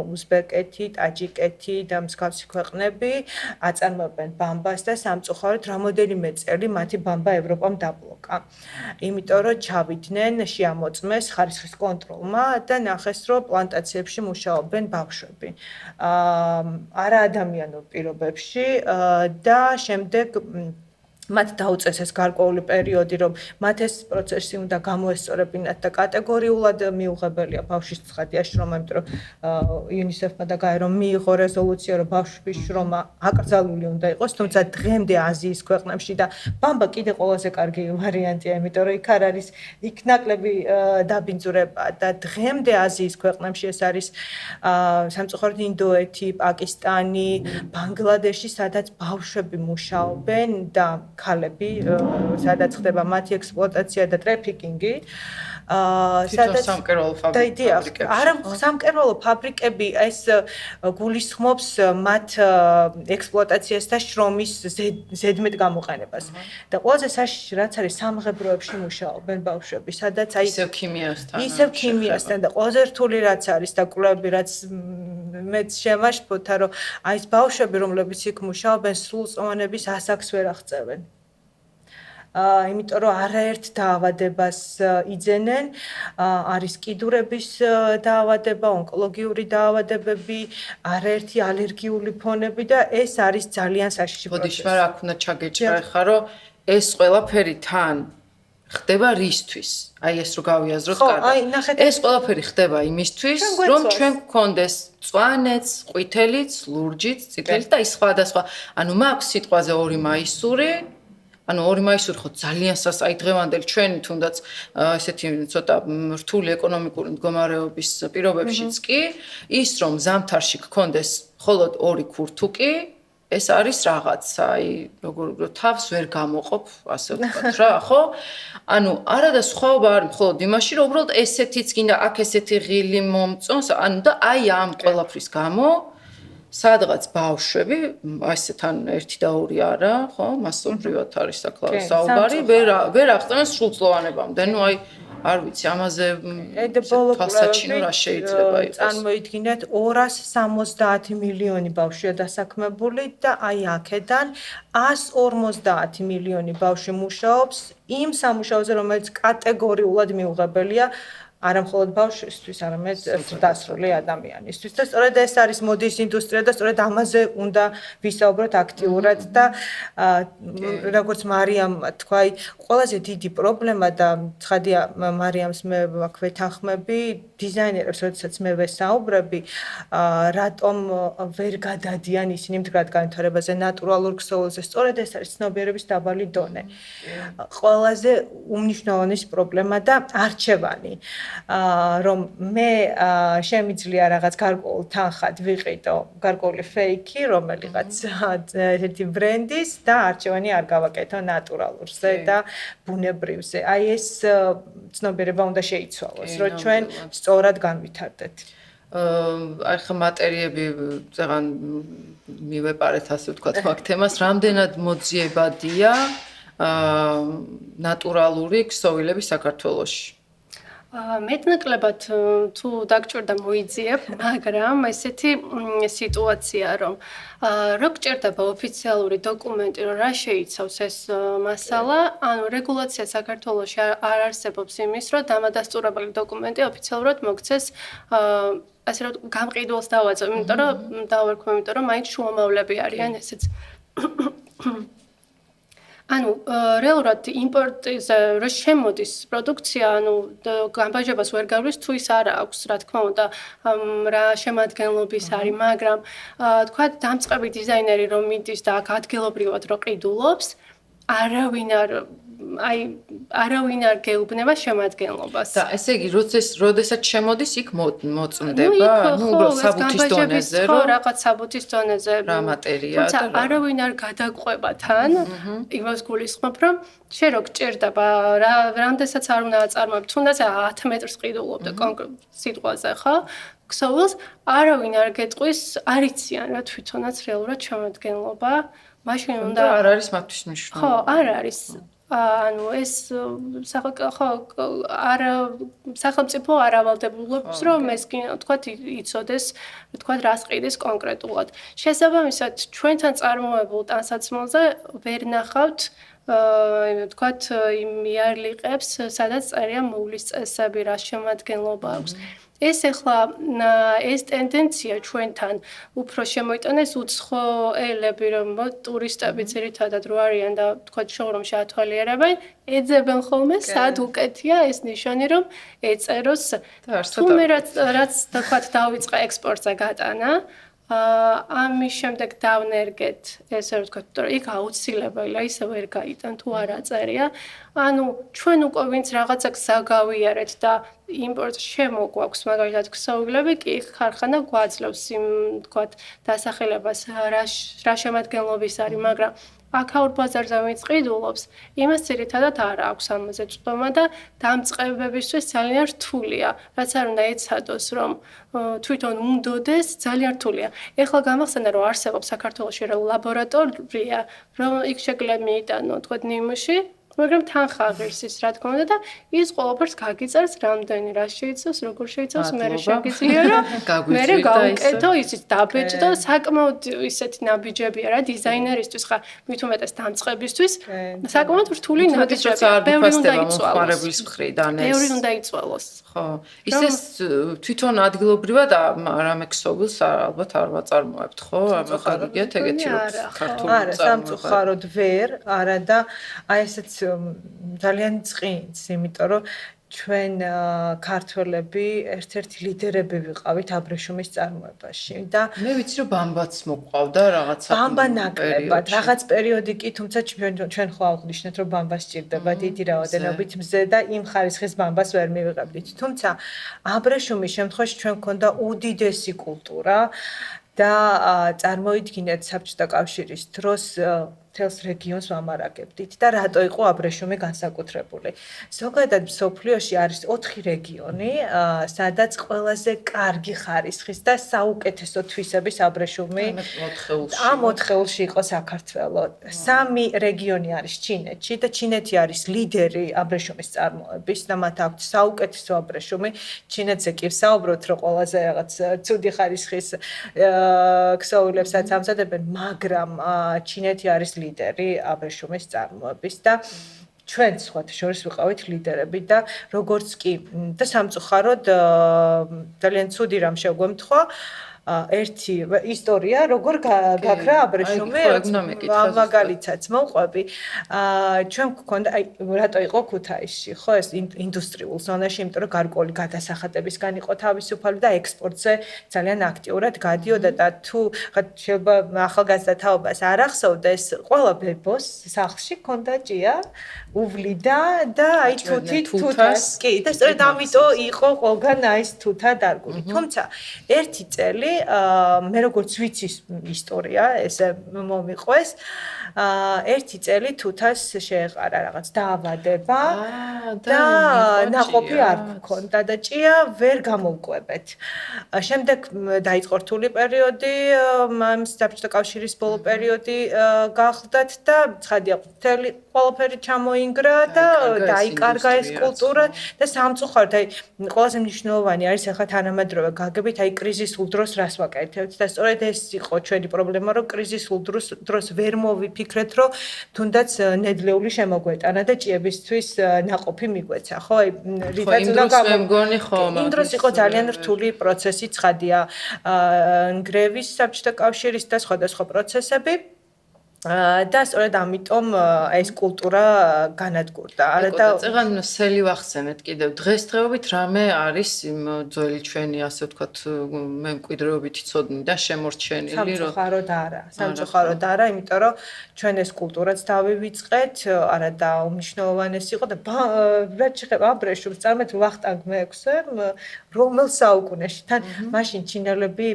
უზბეკეთი, ტაჯიკეთი და მსგავსი ქვეყნები აწარმოებენ ბამბას და სამწუხაროდ რამოდენიმე წელი მათი ბამბა ევროპამ დაბლოკა. იმიტომ რომ ჩავიდნენ, შეამოწმეს ხარისხის კონტროლმა და ნახეს რომ პლანტაციებში მუშაობენ ბავშვები. არაადამიანურ პირობებში და შემდეგ მათ დაუწეს ეს გარკვეული პერიოდი, რომ მათ ეს პროცესი უნდა გამოესწორებინათ და კატეგორიულად მიუღებელია ბავშვის ცხადი აშრომა, იმიტომ რომ UNICEF-მა და გაერო მიიღო რეზოლუცია, რომ ბავშვის შრომა აკრძალული უნდა იყოს, თუმცა დღემდე აზიის ქვეყნებში და ბამბა კიდე ყველაზე კარგი ვარიანტია, იმიტომ რომ იქ არ არის იქ ნაკლები დაბინძურება და დღემდე აზიის ქვეყნებში ეს არის სამწუხაროდ ინდოეთი, პაკისტანი, ბანგლადეში, სადაც ბავშვები მუშაობენ და ქალები, სადაც ხდება მათი ექსპლუატაცია და ტრეფიკინგი, სადაც სამკერვალო ფაბრიკები. არა, სამკერვალო ფაბრიკები ეს გულისხმობს მათ ექსპლუატაციას და შრომის ზედმეტ გამოყენებას. და ყველაზე საშიში რაც არის სამღებროებში მუშაობენ ბავშვები, სადაც აი ისევ ქიმიასთან და ყველაზე რთული რაც არის და კვლევები რაც მეც შემაშფოთა, რომ აი ეს ბავშვები, რომლებიც იქ მუშაობენ, სრულწლოვანების ასაკს ვერ აღწევენ. იმიტომ რომ არაერთ დაავადებას იძენენ, არის კიდურების დაავადება, ონკოლოგიური დაავადებები, არაერთი ალერგიული ფონები და ეს არის ძალიან საშიში პროცესი. ბოდიში, მაგრამ აქ უნდა ჩაგეჭრა ხა, რომ ეს ყველაფერი თან ხდება რისთვის? აი ეს რო გავიაზროთ კარგად. ეს ყველაფერი ხდება იმისთვის, რომ ჩვენ გქონდეს მწვანეც, ყვითელიც, ლურჯიც, წითელიც და ის სხვადასხვა. ანუ მაქვს სიტყვაზე 2 მაისური. ანუ 2 მაისური ხო ძალიან აი დღევანდელი ჩვენი თუნდაც ესეთი ცოტა რთული ეკონომიკური მდგომარეობის პირობებშიც კი ის რომ ზამთარში გქონდეს მხოლოდ 2 ქურთუკი ეს არის რაღაცა, აი როგორ თავს ვერ გამოყოფ, ასე ვთქვათ რა, ხო? ანუ არა და სხვაობა არის მხოლოდ იმაში, რომ უბრალოდ ესეთიც გინდა აქ ესეთი ღილი მომწონს, ანუ და აი ამ ყველაფრის გამო სადღაც ბავშვები, ასე თან 1 და 2 არა, ხო? მასობრივად არის საკლავე საუბარი, ვერ აღწევენ სრულწლოვანებამდე. ნუ აი არ ვიცი, ამაზე თვალსაჩინო რა შეიძლება იყოს. წარმოიდგინეთ 270 მილიონი ბავშვია დასაქმებული და აი აქედან 150 მილიონი ბავშვი მუშაობს იმ სამუშაოზე, რომელიც კატეგორიულად მიუღებელია არა მხოლოდ ბავშვისთვის, არამედ დასრული ადამიანისთვის. და სწორედ ეს არის მოდის ინდუსტრია და სწორედ ამაზე უნდა ვისაუბროთ აქტიურად და როგორც მარიამ თქვა, ყველაზე დიდი პრობლემა და ცხადია მარიამს მე აქ ვეთანხმები, დიზაინერებს, როდესაც მე ვესაუბრები, რატომ ვერ გადადიან ისინი მდგრად განვითარებაზე, ნატურალურ ქსოვილზე, სწორედ ეს არის ცნობიერების დაბალი დონე. ყველაზე უმნიშვნელოვანესი პრობლემა და არჩევანი. რომ მე შემიძლია რაღაც გარკვეულ თანხად ვიყიდო გარკვეული ფეიქი, რომელიღაც ერთი ბრენდის და არჩევანი არ გავაკეთო ნატურალურზე და ბუნებრივზე. აი ეს ცნობიერება უნდა შეიცვალოს, რომ ჩვენ სწორად განვითარდეთ. აი ხა მატერიები ზღან მივეპარეთ ასე ვთქვათ მაგ თემას, რამდენად მოძიებადია ნატურალური ქსოვილები საქართველოში? მეტნაკლებად თუ დაგჭირდა მოიძიებ, მაგრამ ესეთი სიტუაცია, რომ რო გჭირდება ოფიციალური დოკუმენტი, რომ რა შეიცავს ეს მასალა, ანუ რეგულაცია საქართველოში არ არსებობს იმის, რომ დამადასტურებელი დოკუმენტი ოფიციალურად მოგცეს ასე რომ გამყიდველს დავაწყო, იმიტომ რომ დავარქვი, იმიტომ რომ მაინც შუამავლები არიან ესეც. ანუ რეალურად იმპორტზე რო შემოდის პროდუქცია, ანუ გამბაჟებას ვერ გავლის თუ ის არ აქვს, რა თქმა უნდა, რა შემადგენლობის არის, მაგრამ თქვა დამწყები დიზაინერი რომ მიდის და აქ ადგილობრივად რო ყიდულობს, არავინ არ გეუბნება შემადგენლობას. და ესე იგი, როდესაც შემოდის, იქ მოწმდება, ну, უბრალოდ საბუთის დონეზე, რომ რაღაც საბუთის დონეზე რა მატერია და არავინ არ გადაგყვება თან, იმას გულისხმობ, რომ შენ რო გჭირდება, რამდენსაც არ უნდა აწარმოებ, თუნდაც 10 მეტრს ყიდულობ და კონკრეტ სიტყვაზე, ხო? ქსოვილს არავინ არ გეტყვის, არ იციან რა თვითონაც რეალურად შემადგენლობა. მაშინ უნდა არ არის მათთვის მნიშვნელოვანი. ხო, არ არის. ანუ ეს სახელმწიფო არ ავალდებულობს, რომ ეს თქვათ იცოდეს, თქვათ რას ყიდის კონკრეტულად. შესაბამისად, ჩვენთან წარმოებულ ტანსაცმელზე ვერ ნახავთ თქვათ იმ იარლიყებს, სადაც წერია მოვლის წესები, რა შემადგენლობა აქვს. ეს ახლა ეს ტენდენცია ჩვენთან უფრო შემოიტანეს უცხოელები, რომ ტურისტები ძირითადად რო არიან და თქვათ შოურუმში ათვალიერებენ, ეძებენ ხოლმე სად უკეთია ეს ნიშანი, რომ ეწეროს თუმე რაც თქვათ დავიწყე ექსპორტზე გატანა ამის შემდეგ დავნერგეთ ესე ვთქვათ, რომ იქ აუცილებელია ისე ვერ გაიტან თუ არ აწერია. ანუ ჩვენ უკვე ვინც რაღაცა გზა გავიარეთ და იმპორტს შემოგვაქვს, მაგალითად ქსოვილები კი ხარხანა გვაძლევს იმ ვთქვათ დასახელებას რა შემადგენლობის არის, მაგრამ აქაურ ბაზარზე ვინც ყიდულობს, იმას ძირითადად არ აქვს ამაზე წვდომა და დამწყებებისთვის ძალიან რთულია, რაც არ უნდა ეცადოს, რომ თვითონ უნდოდეს, ძალიან რთულია. ეხლა გამახსენდა, რომ არსებობს საქართველოში ლაბორატორია, რომ იქ შეგვიძლია მიიტანო, თქვათ ნიმუში, მაგრამ თანხა ღირს ის, რა თქმა უნდა და ის ყველაფერს გაგიწერს, რამდენი რა შეიცავს, როგორ შეიცავს, მე შეგიძლია რომ მე გავუკეთო, ისიც დაბეჭდო, საკმაოდ ისეთი ნაბიჯებია რა დიზაინერისთვის ხა მით უმეტეს დამწყებისთვის, საკმაოდ რთული ნაბიჯებია, ბევრი უნდა იწვალოს. ბევრი უნდა იწვალოს. ხო, ისეს თვითონ ადგილობრივად რამე ქსოვილს ალბათ არ ვაწარმოებთ, ხო? ახლა გიგიათ ეგეთი როქს ქართული არა, სამწუხაროდ ვერ, არა და აი ესეც ძალიან წყინს, იმიტომ რომ ჩვენ ქართველები ერთ-ერთი ლიდერები ვიყავით აბრეშუმის წარმოებაში და მე ვიცი რომ ბამბაც მოყავდა რაღაცა ბამბა ნაკლებად რაღაც პერიოდი კი თუმცა ჩვენ ხო აღვნიშნეთ რომ ბამბა სჭირდება დიდი რაოდენობით მზე და იმ ხარისხის ბამბას ვერ მივიღებდით თუმცა აბრეშუმის შემთხვევაში ჩვენ გქონდა უდიდესი კულტურა და წარმოიდგინეთ საბჭოთა კავშირის დროს თელს რეგიონს ვამარაგებდით და რატო იყო აბრეშუმი განსაკუთრებული. ზოგადად მსოფლიოში არის 4 რეგიონი, სადაც ყველაზე კარგი ხარისხის და საუკეთესო თვისების აბრეშუმი ამ 4-ში იყო საქართველო. 3 რეგიონი არის ჩინეთში და ჩინეთი არის ლიდერი აბრეშუმის წარმოების და მათ აქვთ საუკეთესო აბრეშუმი. ჩინეთზე კი ვსაუბრობთ, რომ ყველაზე რაღაც ცუდი ხარისხის ქსოვილებსაც ამზადებენ, მაგრამ ჩინეთი არის ლიდერი აბრეშუმის წარმოების და ჩვენ სხვათა შორის ვიყავით ლიდერები და როგორც კი და სამწუხაროდ ძალიან ცუდი რამ შეგვემთხვა ერთი ისტორია როგორ გაქრა აბრეშუმი მაგალითად მოვყვები ჩვენ გქონდა აი რატო იყო ქუთაისში ხო ეს ინდუსტრიულ ზონაში იმიტომ რომ გარკვეული გადასახადებისგან იყო თავისუფალი და ექსპორტზე ძალიან აქტიურად გადიოდა და თუ შეიძლება ახალგაზრდა თაობას არ ახსოვდეს ყველა ბებოს სახლში ქონდა ჭია უვლიდა და აი თუთას კი და სწორედ ამიტომ იყო ყველგან აი ეს თუთა დარგული თუმცა ერთი წელი მე როგორც ვიცი ისტორია ესე მომიყვეს ერთი წელი თუთას შეეყარა რაღაც დაავადება და ნაყოფი არ გქონდა და ჭია ვერ გამოვკვებეთ შემდეგ დაიწყო რთული პერიოდი საბჭოთა კავშირის ბოლო პერიოდი გახლდათ და ცხადია მთელი ყველაფერი ჩამოინგრა და დაიკარგა ეს კულტურა და სამწუხაროდ აი ყველაზე მნიშვნელოვანი არის ახლა თანამედროვე გაგებით აი კრიზისულ დროს რას ვაკეთებთ და სწორედ ეს იყო ჩვენი პრობლემა რომ კრიზისულ დროს ვერ მოვიფიქრეთ რომ თუნდაც ნედლეული შემოგვეტანა და ჭიებისთვის ნაყოფი მიგვეცა ხო აი რითაც უნდა გამომგონი ხო იმ დროს იყო ძალიან რთული პროცესი ცხადია ნგრევის საბჭოთა კავშირის და სხვადასხვა პროცესები და სწორედ ამიტომ ეს კულტურა განადგურდა. არა და წეგან სელი ვახსენეთ კიდევ დღესდღეობით რამე არის იმ ძველი ჩვენი ასე ვთქვათ მემკვიდრეობითი ცოდნი და შემორჩენილი რომ სამწუხაროდ არა, იმიტომ რომ ჩვენ ეს კულტურაც დავივიწყეთ, არა და უმნიშვნელოვანესი იყო და რაც შეეხება აბრეშუმს წარმეთ ვახტანგ მე-6-ე რომელ საუკუნეში თან მაშინ ჩინელები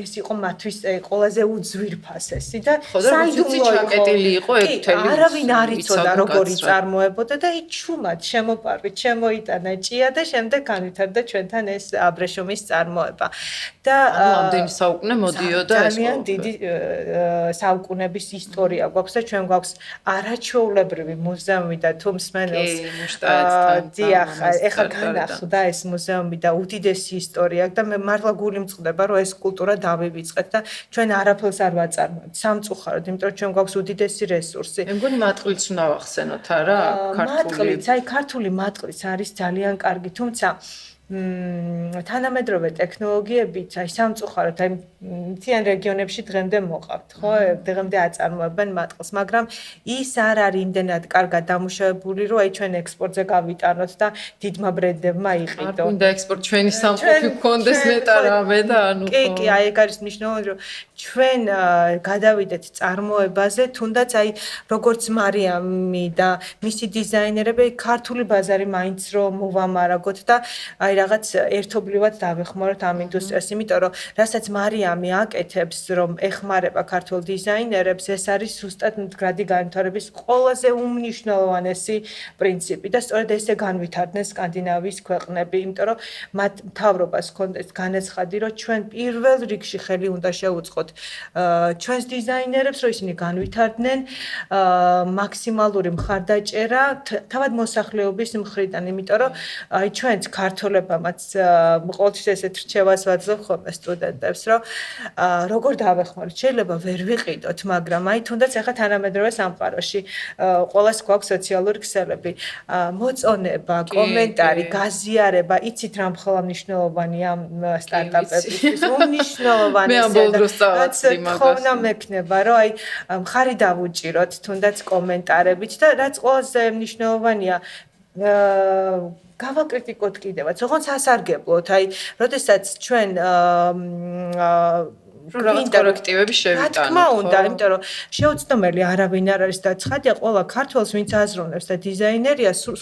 ეს იყო მათთვის ყველაზე უძვირფასესი და საიდუმლო ფუძი ჩაკეტილი იყო ეგ მთელი. არავინ არ იცოდა როგორი წარმოებოდა და იჩუმად შემოპარვით შემოიტანა ჭია და შემდეგ განვითარდა ჩვენთან ეს აბრეშუმის წარმოება. და ამდენი საუკუნე მოდიოდა ეს ძალიან დიდი საუკუნების ისტორია გვაქვს და ჩვენ გვაქვს არაჩვეულებრივი მუზეუმი და თუ მსმენელს დიახ, ეხლა განახლდა ეს მუზეუმი და უდიდესი ისტორია და მე მართლა გული მწყდება რომ ეს კულტურა დავივიწყეთ და ჩვენ არაფერს არ ვაწარმოებთ სამწუხაროდ, იმიტომ რომ ჩვენ გვაქვს უდიდესი რესურსი. მე მგონი მატყლიც უნდა ვახსენოთ არა, ქართული. ქართული მატყლიც არის ძალიან კარგი, თუმცა თანამედროვე ტექნოლოგიებით, სამწუხაროდ, მთიან რეგიონებში დღემდე მოყავთ, ხო? დღემდე აწარმოებენ მატყლს, მაგრამ ის არ არის იმდენად კარგად დამუშავებული, რომ ჩვენ ექსპორტზე გავიტანოთ და დიდმა ბრენდებმა იყიდო. არ უნდა ექსპორტ ჩვენი სამყოფი გქონდეს ნეტარამე და ანუ კი, ეგ არის მნიშვნელოვანი, რომ ჩვენ გადავიდეთ წარმოებაზე, თუნდაც როგორც მარიამი და მისი დიზაინერები ქართული ბაზარი მაინც რომ მოვამარაგოთ და რაღაც ერთობლივად დავეხმაროთ ამ ინდუსტრიას, იმიტომ რომ რასაც მარიამი აკეთებს, რომ ეხმარება ქართულ დიზაინერებს, ეს არის ზუსტად მდგრადი განვითარების ყველაზე უმნიშვნელოვანესი პრინციპი და სწორედ ესე განვითარდნენ სკანდინავიის ქვეყნები, იმიტომ რომ მათ მთავრობას ჰქონდათ განაცხადი, რომ ჩვენ პირველ რიგში ხელი უნდა შევუწყოთ ჩვენს დიზაინერებს, რომ ისინი განვითარდნენ მაქსიმალური მხარდაჭერა თავად მოსახლეობის მხრიდან, იმიტომ რომ ჩვენც ქართველებმაც ყოველთვის ესეთ რჩევას ვაძლევ ხოლმე სტუდენტებს, რომ როგორ დავეხმაროთ, შეიძლება ვერ ვიყიდოთ, მაგრამ თუნდაც ახლა თანამედროვე სამყაროში ყოველას გვაქვს სოციალური ქსელები, მოწონება, კომენტარი, გაზიარება, იცით რა მხოლოდ მნიშვნელოვანია ამ სტარტაპებისთვის, უმნიშვნელოვანესია. თხოვნა მექნება, რომ მხარი დავუჭიროთ თუნდაც კომენტარებით და რაც ყველაზე მნიშვნელოვანია გავაკრიტიკოთ კიდევაც, ოღონდ სასარგებლოდ, როდესაც ჩვენ რაღაც კორექტივები შევიტანოთ. რა თქმა უნდა, იმიტომ რომ შეუცდომელი არავინ არ არის და ცხადია ყველა ქართველს ვინც აზროვნებს და დიზაინერია სულ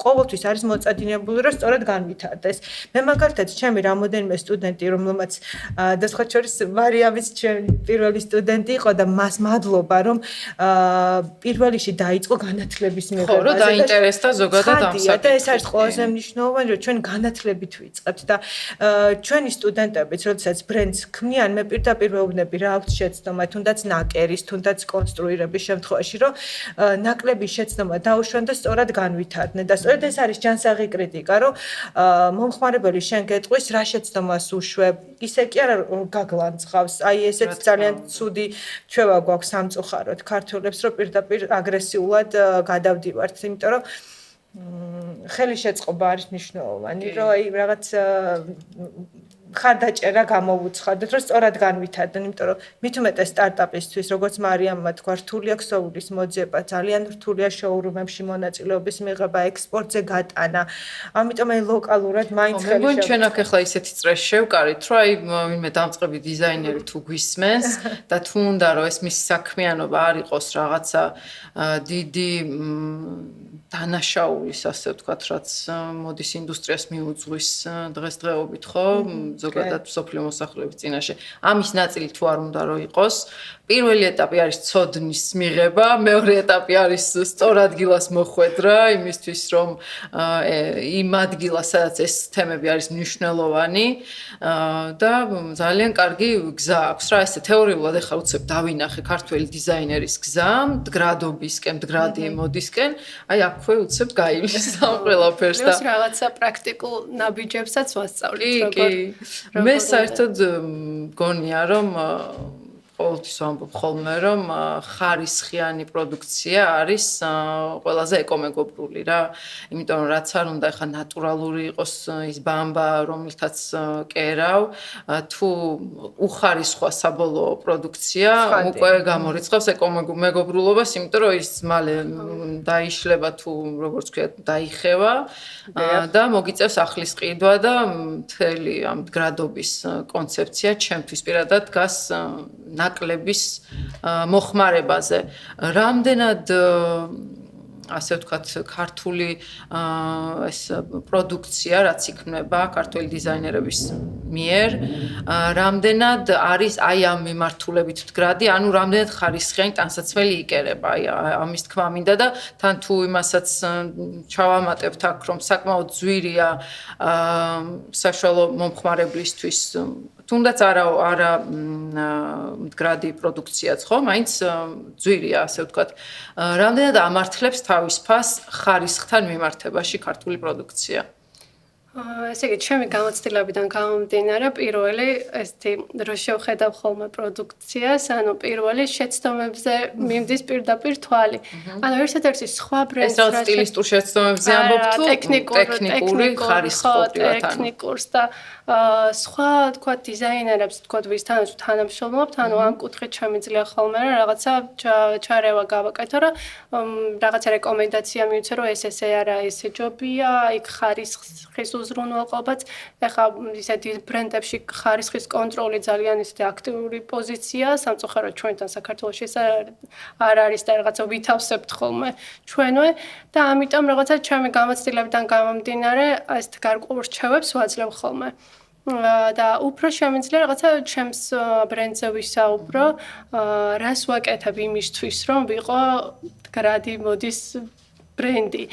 ყოველთვის არის მოწადინებული რომ სწორად განვითარდეს. მე მაგალითად ჩემი რამოდენიმე სტუდენტი, რომელმაც და სხვა შორის მარიამის ჩემი პირველი სტუდენტი იყო და მას მადლობა რომ პირველში დაიწყო განათლების მიღება. ხო, რომ დაინტერესდა ზოგადად ამ საკითხით. და ეს არის ყველაზე მნიშვნელოვანი, რომ ჩვენ განათლებით ვიწყებთ და ჩვენი სტუდენტებიც, როდესაც ბრენდს ქმნიან, მე პირდაპირ ვეუბნები რა აქვს შეცდომა, თუნდაც ნაკერის, თუნდაც კონსტრუირების შემთხვევაში, რომ ნაკლები შეცდომა დაუშვან და სწორად განვითარდნენ და სწორედ ეს არის ჯანსაღი კრიტიკა, რომ მომხმარებელი შენ გეტყვის რა შეცდომას უშვებ, ისე კი არა გაგლანძღავს. ესეც ძალიან ცუდი ჩვევა გვაქვს სამწუხაროდ ქართველებს, რომ პირდაპირ აგრესიულად გადავდივართ, იმიტომ რომ ხელი შეწყობა არის მნიშვნელოვანი, რომ რაღაც ხარდაჭერა გამოვუცხადოთ, რომ სწორად განვითარდნენ, იმიტომ რომ მით უმეტეს სტარტაპისთვის, როგორც მარიამმა თქვა, რთული აქვს სოულის მოძიება, ძალიან რთულია შოურუმებში მონაწილეობის მიღება, ექსპორტზე გატანა. ამიტომ ლოკალურად მაინც ხელი შეუწყო. მე ჩვენ აქ ახლა ისეთი წრეს შევკარით, რომ ვინმე დამწყები დიზაინერი თუ გვისმენს და თუ უნდა რომ ეს მისი საქმიანობა არ იყოს რაღაცა დიდი დანაშაულის, ასე ვთქვათ, რაც მოდის ინდუსტრიას მიუძღვის დღესდღეობით, ხო? ზოგადად სოფლიო მოსახლეობის წინაშე. ამის ნაწილი თუ არ უნდა რომ იყოს, პირველი ეტაპი არის ცოდნის მიღება, მეორე ეტაპი არის სწორ ადგილას მოხვედრა, იმისთვის რომ იმ ადგილას, სადაც ეს თემები არის მნიშვნელოვანი და ძალიან კარგი გზა აქვს რა, ესე თეორიულად ახლა უცებ დავინახე ქართველი დიზაინერის გზა, მდგრადობისკენ, მდგრადი მოდისკენ, აქვე უცებ გაივლის ამ ყველაფერს და რაღაცა პრაქტიკულ ნაბიჯებსაც ვასწავლით, როგორ მე საერთოდ მგონია რომ ყოველთვის ვამბობ ხოლმე რომ ხარისხიანი პროდუქცია არის ყველაზე ეკომეგობრული რა, იმიტომ რომ რაც არ უნდა ახლა ნატურალური იყოს ის ბამბა, რომელთაც კერავ, თუ უხარისხვა საბოლოო პროდუქცია უკვე გამორიცხავს ეკომეგობრულობას, იმიტომ რომ ის მალე დაიშლება თუ როგორც ვქვია, დაიხევა და მოგიწევს ახლის ყიდვა და მთელი ამ მდგრადობის კონცეფცია ჩემთვის პირადად დგას ნაკლების მოხმარებაზე. რამდენად ასე ვთქვათ, ქართული ეს პროდუქცია, რაც იქმნება ქართული დიზაინერების მიერ, რამდენად არის აი ამ მიმართულებით ვდგრადი, ანუ რამდენად ხარისხიანი ტანსაცმელი იკერება. აი ამის თქმა მინდა და თან თუ იმასაც ჩავამატებთ აქ, რომ საკმაოდ ძვირია საშუალო მომხმარებლისთვის, თუნდაც არა მდგრადი პროდუქციაც, ხო? მაინც ძვირია, ასე ვთქვათ. რამდენად ამართლებს თავის ფასს ხარისხთან მიმართებაში ქართული პროდუქცია? ესე იგი, ჩემი გამოცდილებიდან გამომდინარე, პირველი ესეთი რო შევხედავ ხოლმე პროდუქციას, ანუ პირველი შეცდომებზე მიმდის პირდაპირ თვალი. ანუ ერთადერთი სხვა ბრენდს ეს რა სტილისტურ შეცდომებზე ამბობ თუ ტექნიკური ხარისხობრივად ანუ ტექნიკურს და სხვა თქვა დიზაინერებს თქვა ვისთანაც თანამშრომლობთ, ანუ ამ კუთხით შემიძლია ხოლმე რაღაცა ჩარევა გავაკეთო, რომ რაღაცა რეკომენდაცია მივცე, რომ ესე არა, ესე ჯობია, იქ ხარისხის უზრუნველყოფაც, ეხლა ისეთი ბრენდებში ხარისხის კონტროლი ძალიან ისეთი აქტიური პოზიცია, სამწუხაროდ ჩვენთან საქართველოში ეს არ არის და რაღაცა ვითავსებთ ხოლმე ჩვენვე და ამიტომ რაღაცა ჩემი გამოცდილებიდან გამომდინარე, ესეთ გარკვეულ რჩევებს ვაძლევ ხოლმე. და უფრო შემიძლია რაღაცა ჩემს ბრენდზე ვისაუბრო, რას ვაკეთებ იმისთვის, რომ ვიყო გრადი მოდის ბრენდი.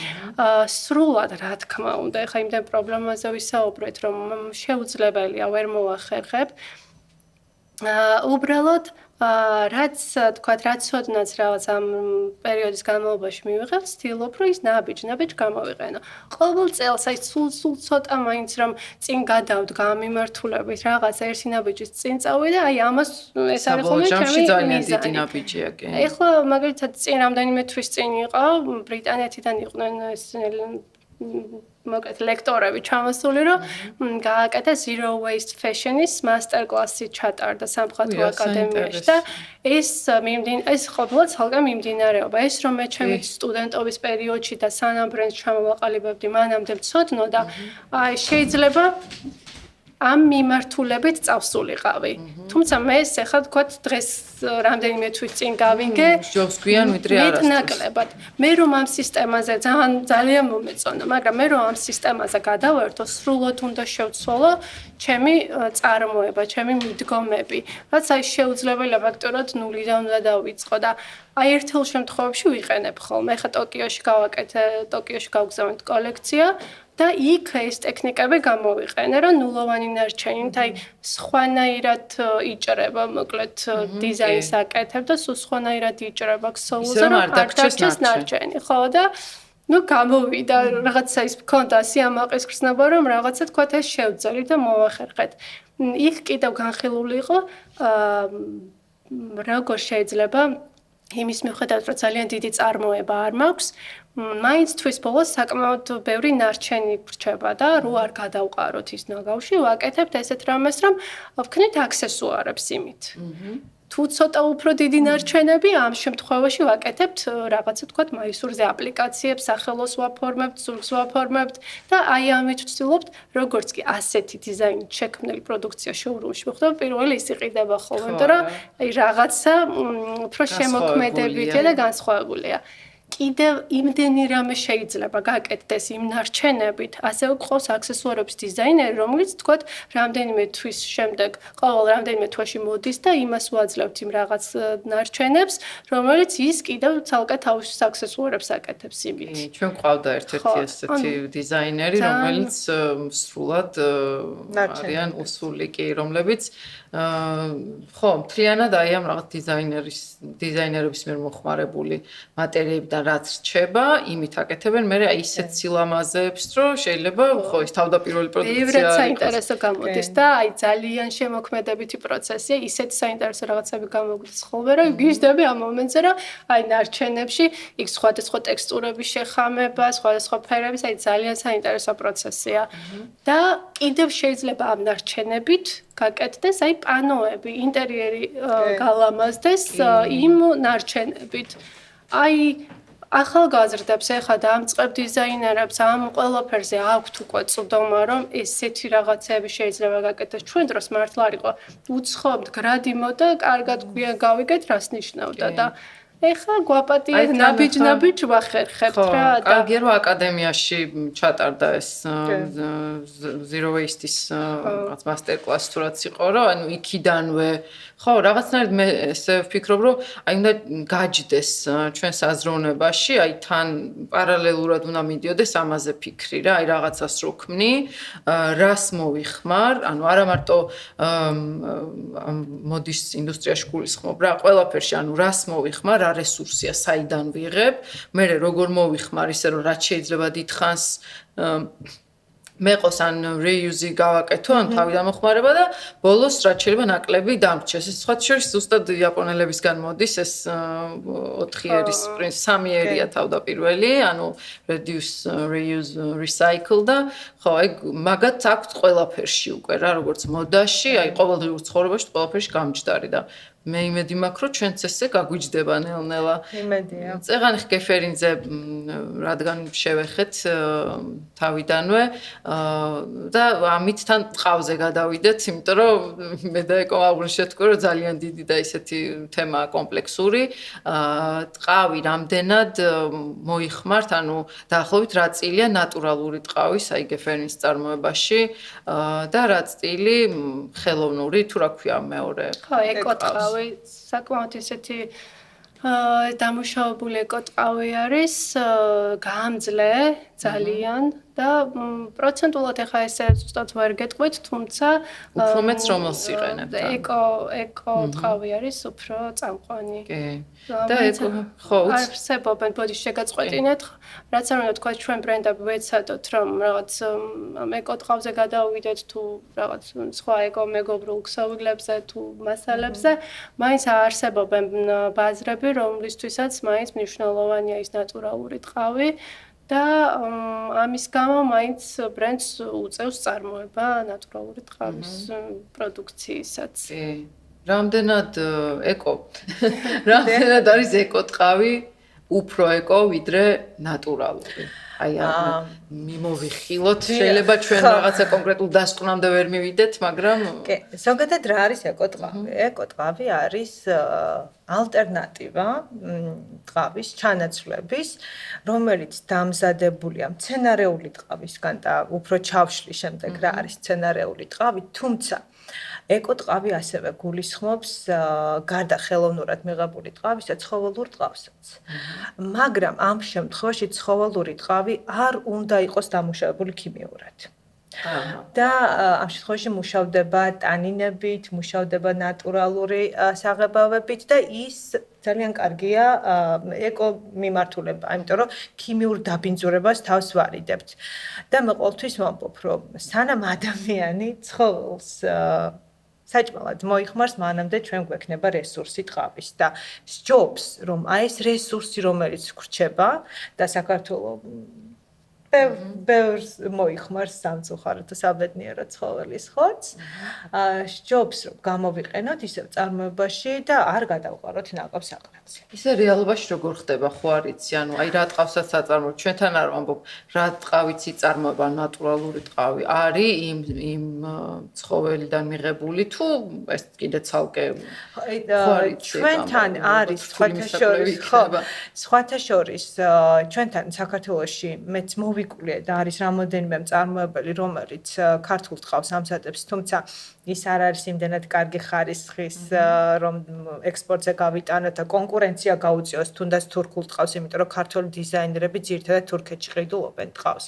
სრულად რა თქმა უნდა, ეხლა იმდენ პრობლემაზე ვისაუბრეთ, რომ შეუძლებელია ვერ მოახერხებ. უბრალოდ რაც თქვათ, რაც ოდნაც რაღაც ამ პერიოდის განმავლობაში მივიღებ, ვცდილობ, რომ ის ნაბიჯ გამოვიყენო. ყოველ წელს აი სულ ცოტა მაინც რომ წინ გადავდგა ამ მიმართულებით, რაღაც ერთი ნაბიჯის წინ წავიდე, აი ამას ეს არის ხოლმე ჩემი ძალიან დიდი ნაბიჯია კი. ეხლა მაგალითად წინ რამდენიმე თვის წინ იყო ბრიტანეთიდან იყვნენ ეს მოკლედ ლექტორები ჩამოსული, რომ გააკეთა Zero Waste Fashion-ის მასტერკლასი ჩატარდა სამხატვრო აკადემიაში და ეს ყოფილა ცალკე მიმდინარეობა. ეს რომ მე ჩემი სტუდენტობის პერიოდში და სანამ ბრენდს ჩამოვაყალიბებდი, მანამდე ვცოდნო და აი შეიძლება ამ მიმართულებით წავსულიყავი. თუმცა მე ეს ახლა თქვათ დღეს რამდენიმე თვის წინ გავიგე. ჯობს გვიან ვიდრე არასდროს. მეტნაკლებად. მე რომ ამ სისტემაზე ძალიან მომეწონა, მაგრამ მე რომ ამ სისტემაზე გადავერთო, სრულად უნდა შევცვალო ჩემი წარმოება, ჩემი მიდგომები. რაც აი შეუძლებელია ფაქტურად ნულიდან უნდა დავიწყო და აი ერთელ შემთხვევაში ვიყენებ ხოლმე. ეხლა ტოკიოში გავგზავნეთ კოლექცია. და იქ ეს ტექნიკები გამოვიყენე, რომ ნულოვანი ნარჩენით, აი სხვანაირად იჭრება, მოკლედ დიზაინს აკეთებ და სულ სხვანაირად იჭრება ქსოულზე, რომ არ დარჩეს ნარჩენი, ხო და გამოვიდა რაღაცა ის მქონდა სიამაყის გრძნობა, რომ რაღაცა თქვათ ეს შევძელი და მოვახერხეთ. იქ კიდევ განხილული იყო როგორ შეიძლება იმის მიუხედავად, რომ ძალიან დიდი წარმოება არ მაქვს, მაინც თვის ბოლოს საკმაოდ ბევრი ნარჩენი ვრჩება და რო არ გადავყაროთ ის ნაგავში, ვაკეთებთ ესეთ რამეს, რომ ვქნით აქსესუარებს იმით. თუ ცოტა უფრო დიდი ნარჩენები, ამ შემთხვევაში ვაკეთებთ რაღაცა თქვათ მაისურზე აპლიკაციებს, სახელოს ვაფორმებთ, ზურგს ვაფორმებთ და აი ამით ვცდილობთ, როგორც კი ასეთი დიზაინით შექმნილი პროდუქცია შოურუმში მოხდება, პირველი ის იყიდება ხოლმე, იმიტომ რომ აი რაღაცა უფრო შემოქმედებითია და განსხვავებულია. კიდევ იმდენი რამე შეიძლება გაკეთდეს იმ ნარჩენებით, ასევე ყავს აქსესუარების დიზაინერი, რომელიც თქვათ რამდენიმე თვის შემდეგ, ყოველ რამდენიმე თვეში მოდის და იმას ვაძლევთ იმ რაღაც ნარჩენებს, რომელიც ის კიდევ ცალკე თავის აქსესუარებს აკეთებს იმით. ჩვენ ყავდა ერთ-ერთი ესეთი დიზაინერი, რომელიც სრულად არიან უსული კი, რომლებიც ხო, მთლიანად აი ამ რაღაც დიზაინერების მიერ მოხმარებული მატერიებიდან რაც რჩება, იმით აკეთებენ, მე აი ისეთ სილამაზეებს, რომ შეიძლება ხო ის თავდაპირველი პროდუქცია ბევრად საინტერესო გამოდის და აი ძალიან შემოქმედებითი პროცესია, ისეთ საინტერესო რაღაცები გამოგვდის ხოლმე, რომ გიждები ამ მომენტზე, რომ აი ნარჩენებში იქ სხვადასხვა ტექსტურების შეხამება, სხვადასხვა ფერების, აი ძალიან საინტერესო პროცესია. და კიდევ შეიძლება ამ ნარჩენებით გაკეთდეს აი პანოები, ინტერიერი გალამაზდეს იმ ნარჩენებით. აი ახალგაზრდებს ეხლა და ამ წყებ დიზაინერებს ამ ყველაფერზე აქვთ უკვე წვდომა, რომ ესეთი რაღაცები შეიძლება გაკეთდეს. ჩვენ დროს მართლა არ იყო უცხო მდგრადი მოდა, კარგად გვიან გავიგეთ, რას ნიშნავდა და ეხლა გვაპატიეთ ნაბიჯ ვახერხებთ რა და კარგია რომ აკადემიაში ჩატარდა ეს zero waste-ის რაღაც მასტერ-კლასი თუ რაც იყო რომ ანუ იქიდანვე ხო რაღაცნაირად მე ესე ვფიქრობ რომ აი უნდა გაჯდეს ჩვენ საზროვნებაში აი თან პარალელურად უნდა მიდიოდეს ამაზე ფიქრი რა აი რაღაცას რო ქმნი რას მოვიხმარ ანუ არა მარტო მოდის ინდუსტრიაში გულისხმობ რა ყველაფერში ანუ რას მოვიხმარ რა რესურსია საიდან ვიღებ მე როგორ მოვიხმარ ისე რომ რაც შეიძლება დიდხანს მეყოს ან reuse-ი გავაკეთო ან თავი დამოხმარება და ბოლოს რაც შეიძლება ნაკლები დამრჩეს ეს სხვა შორის ზუსტად იაპონელებისგან მოდის ეს 4 ერის პრინციპი 3 ერია თავდაპირველი ანუ reduce reuse recycle და ხო აი მაგათ აქვს ყველაფერში უკვე რა როგორც მოდაში აი ყოველდღიურ ცხოვრებაში ყველაფერში გამჯდარი და მე იმედი მაქვს რომ ჩვენც ესე გაგვიჯდება ნელ-ნელა იმედია წეღანი ხგეფერინძე რადგან შევეხეთ თავიდანვე და ამით თან ტყავზე გადავიდეთ იმიტომ რომ მე და ეკო აღვნიშნეთ რომ ძალიან დიდი და ისეთი თემაა კომპლექსური ტყავი რამდენად მოიხმართ ანუ დაახლოებით რა წილია ნატურალური ტყავის აი გეფერინს წარმოებაში და რა წილი ხელოვნური თუ რა ქვია მეორე ხო ეკოტყავი საკმაოდ ისეთი დამუშავებული ეკოტყავი არის გაამძლე ძალიან და პროცენტულად ახლა ესე ზუსტად ვერ გეტყვით თუმცა უფრო მეც რომელს იყენებთ ეკო ტყავი არის უფრო წამყვანი კი და ეკო ხო არსებობენ ბოდიში შეგაწყვეტინეთ რაც არ უნდა თქვა ჩვენ ბრენდები ვეცადოთ რომ რაღაც ეკო ტყავზე გადავიდეთ თუ რაღაც სხვა ეკო მეგობრულ ქსოვილებზე თუ მასალებზე მაინც არსებობენ ბაზრები რომლისთვისაც მაინც მნიშვნელოვანია ის ნატურალური ტყავი და ამის გამო მაინც ბრენდს უწევს წარმოება ნატურალური ტყავის პროდუქციისაც. რამდენად ეკო? რამდენად არის ეკო ტყავი უფრო ეკო ვიდრე ნატურალური? აი მიმოვიხილოთ შეიძლება ჩვენ რაღაცა კონკრეტულ დასკვნამდე ვერ მივიდეთ მაგრამ კი ზოგადად რა არის ეკოტყავი ეკოტყავი არის ალტერნატივა ტყავის ჩანაცვლების რომელიც დამზადებულია მცენარეული ტყავისგან და უფრო ჩავშლის შემდეგ რა არის მცენარეული ტყავი თუმცა ეკოტყავი ასევე გულისხმობს გარდა ხელოვნურად მიღებული ტყავისა ცხოველურ ტყავსაც. მაგრამ ამ შემთხვევაში ცხოველური ტყავი არ უნდა იყოს დამუშავებული ქიმიურად. და ამ შემთხვევაში მუშავდება ტანინებით, მუშავდება ნატურალური საღებავებით და ის ძალიან კარგია ეკო მიმართულება, იმიტომ რომ ქიმიურ დაბინძურებას თავს ვარიდებთ. და მე ყოველთვის ვამბობ, რომ სანამ ადამიანი ცხოველს საჭმელად მოიხმარს, მანამდე ჩვენ გვექნება რესურსი ტყავის და სჯობს, რომ აი ეს რესურსი, რომელიც გრჩება და საქართველოს ბევრს მოიხმარს სამწუხაროდ საბედნიერო ცხოველის ხორცს. სჯობს, რომ გამოვიყენოთ ისევ წარმოებაში და არ გადავყაროთ ნაკავ საყრელზე. ისე რეალობაში როგორ ხდება ხო არ იცი, ანუ აი რა ტყავსაც საწარმოებ, ჩვენთან არ ვამბობ, რა ტყავიც იწარმოება ნატურალური ტყავი არის იმ ცხოველიდან მიღებული თუ ეს კიდე ცალკე ჩვენთან არის სხვათა შორის ჩვენთან საქართველოში მეც მოვიკვლია და არის რამოდენიმე მწარმოებელი რომელიც ქართულ ტყავს ამზადებს თუმცა ის არ არის იმდენად კარგი ხარისხის რომ ექსპორტზე გავიტანოთ და კონკურენცია გაუწიოს თუნდაც თურქულ ტყავს იმიტომ რომ ქართული დიზაინერები ძირითადად თურქეთში ყიდულობენ ტყავს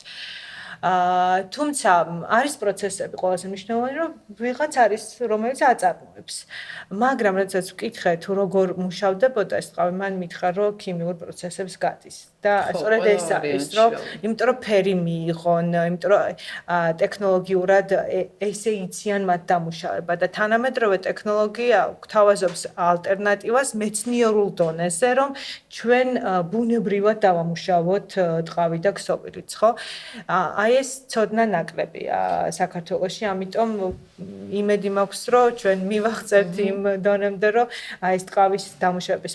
თუმცა არის პროცესები ყველაზე მნიშვნელოვანი რომ ვიღაც არის რომელიც აწარმოებს მაგრამ როდესაც ვკითხე თუ როგორ მუშავდებოდა ეს ტყავი მან მითხრა რომ ქიმიურ პროცესებს გადის და სწორედ ეს არის რომ იმიტომ რომ ფერი მიიღონ იმიტომ რომ ტექნოლოგიურად ესე იციან მათ დამუშავება და თანამედროვე ტექნოლოგია გვთავაზობს ალტერნატივას მეცნიერულ დონეზე რომ ჩვენ ბუნებრივად დავამუშავოთ ტყავი და ქსოვილიც ხო აი ეს ცოდნა ნაკლებია საქართველოში, ამიტომ იმედი მაქვს, რომ ჩვენ მივაღწევთ იმ დონემდე, რომ აი ეს ტყავის დამუშავების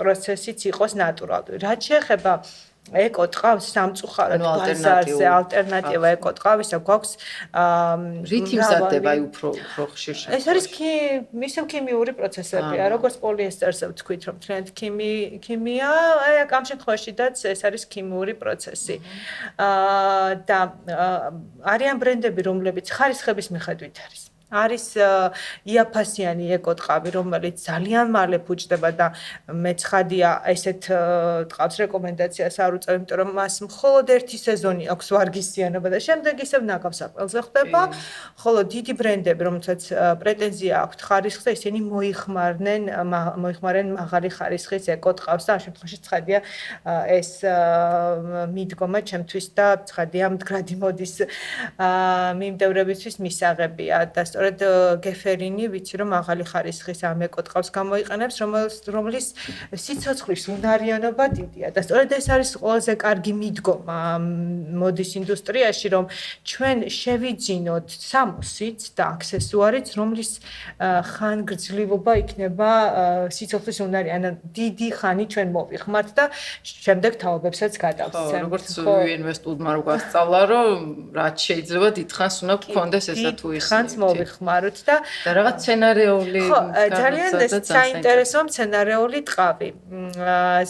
პროცესიც იყოს ნატურალური. რაც შეეხება ეკო ტყავს სამწუხაროდ ბაზარზე ალტერნატივა ეკო ტყავის და გვაქვს რითი მზადდება აი უფრო ხშირ შემთხვევაში. ეს არის ისევ ქიმიური პროცესებია, როგორც პოლიესტერზე ვთქვით, რომ თლიანად ქიმია, აი ამ შემთხვევაშიც ეს არის ქიმიური პროცესი. და არიან ბრენდები, რომლებიც ხარისხების მიხედვით არის იაფასიანი ეკოტყავი, რომელიც ძალიან მალე ფუჭდება და მე ცხადია ესეთ ტყავს რეკომენდაციას არ უწევ, იმიტომ რომ მას მხოლოდ ერთი სეზონი აქვს ვარგისიანობა და შემდეგ ისევ ნაკავსაპელზე ხდება, ხოლო დიდი ბრენდები, რომელსაც პრეტენზია აქვთ ხარისხზე, ისინი მოიხმარენ მაღალი ხარისხის ეკოტყავს და ამ შემთხვევაში ცხადია ეს მიდგომა ჩემთვის და ცხადია მდგრადი მოდის მიმდევრებისთვის მისაღებია და სწორედ გეფერინი ვიცი რომ მაღალი ხარისხის ამ ეკოტყავს გამოიყენებს რომლის სიცოცხლის უნარიანობა დიდია და სწორედ ეს არის ყველაზე კარგი მიდგომა მოდის ინდუსტრიაში რომ ჩვენ შევიძინოთ სამოსიც და აქსესუარიც რომლის ხანგრძლივობა იქნება სიცოცხლის უნარიანი დიდი ხანი ჩვენ მოვიხმართ და შემდეგ თაობებსაც გადავცემთ როგორც ინვესტორმა რო გასწავლა რომ რაც შეიძლება დიდხანს უნდა გქონდეს ესა თუ ის ხმაროთ და რაღაც სცენარეული ძალიან საინტერესო სცენარეული ტყავი.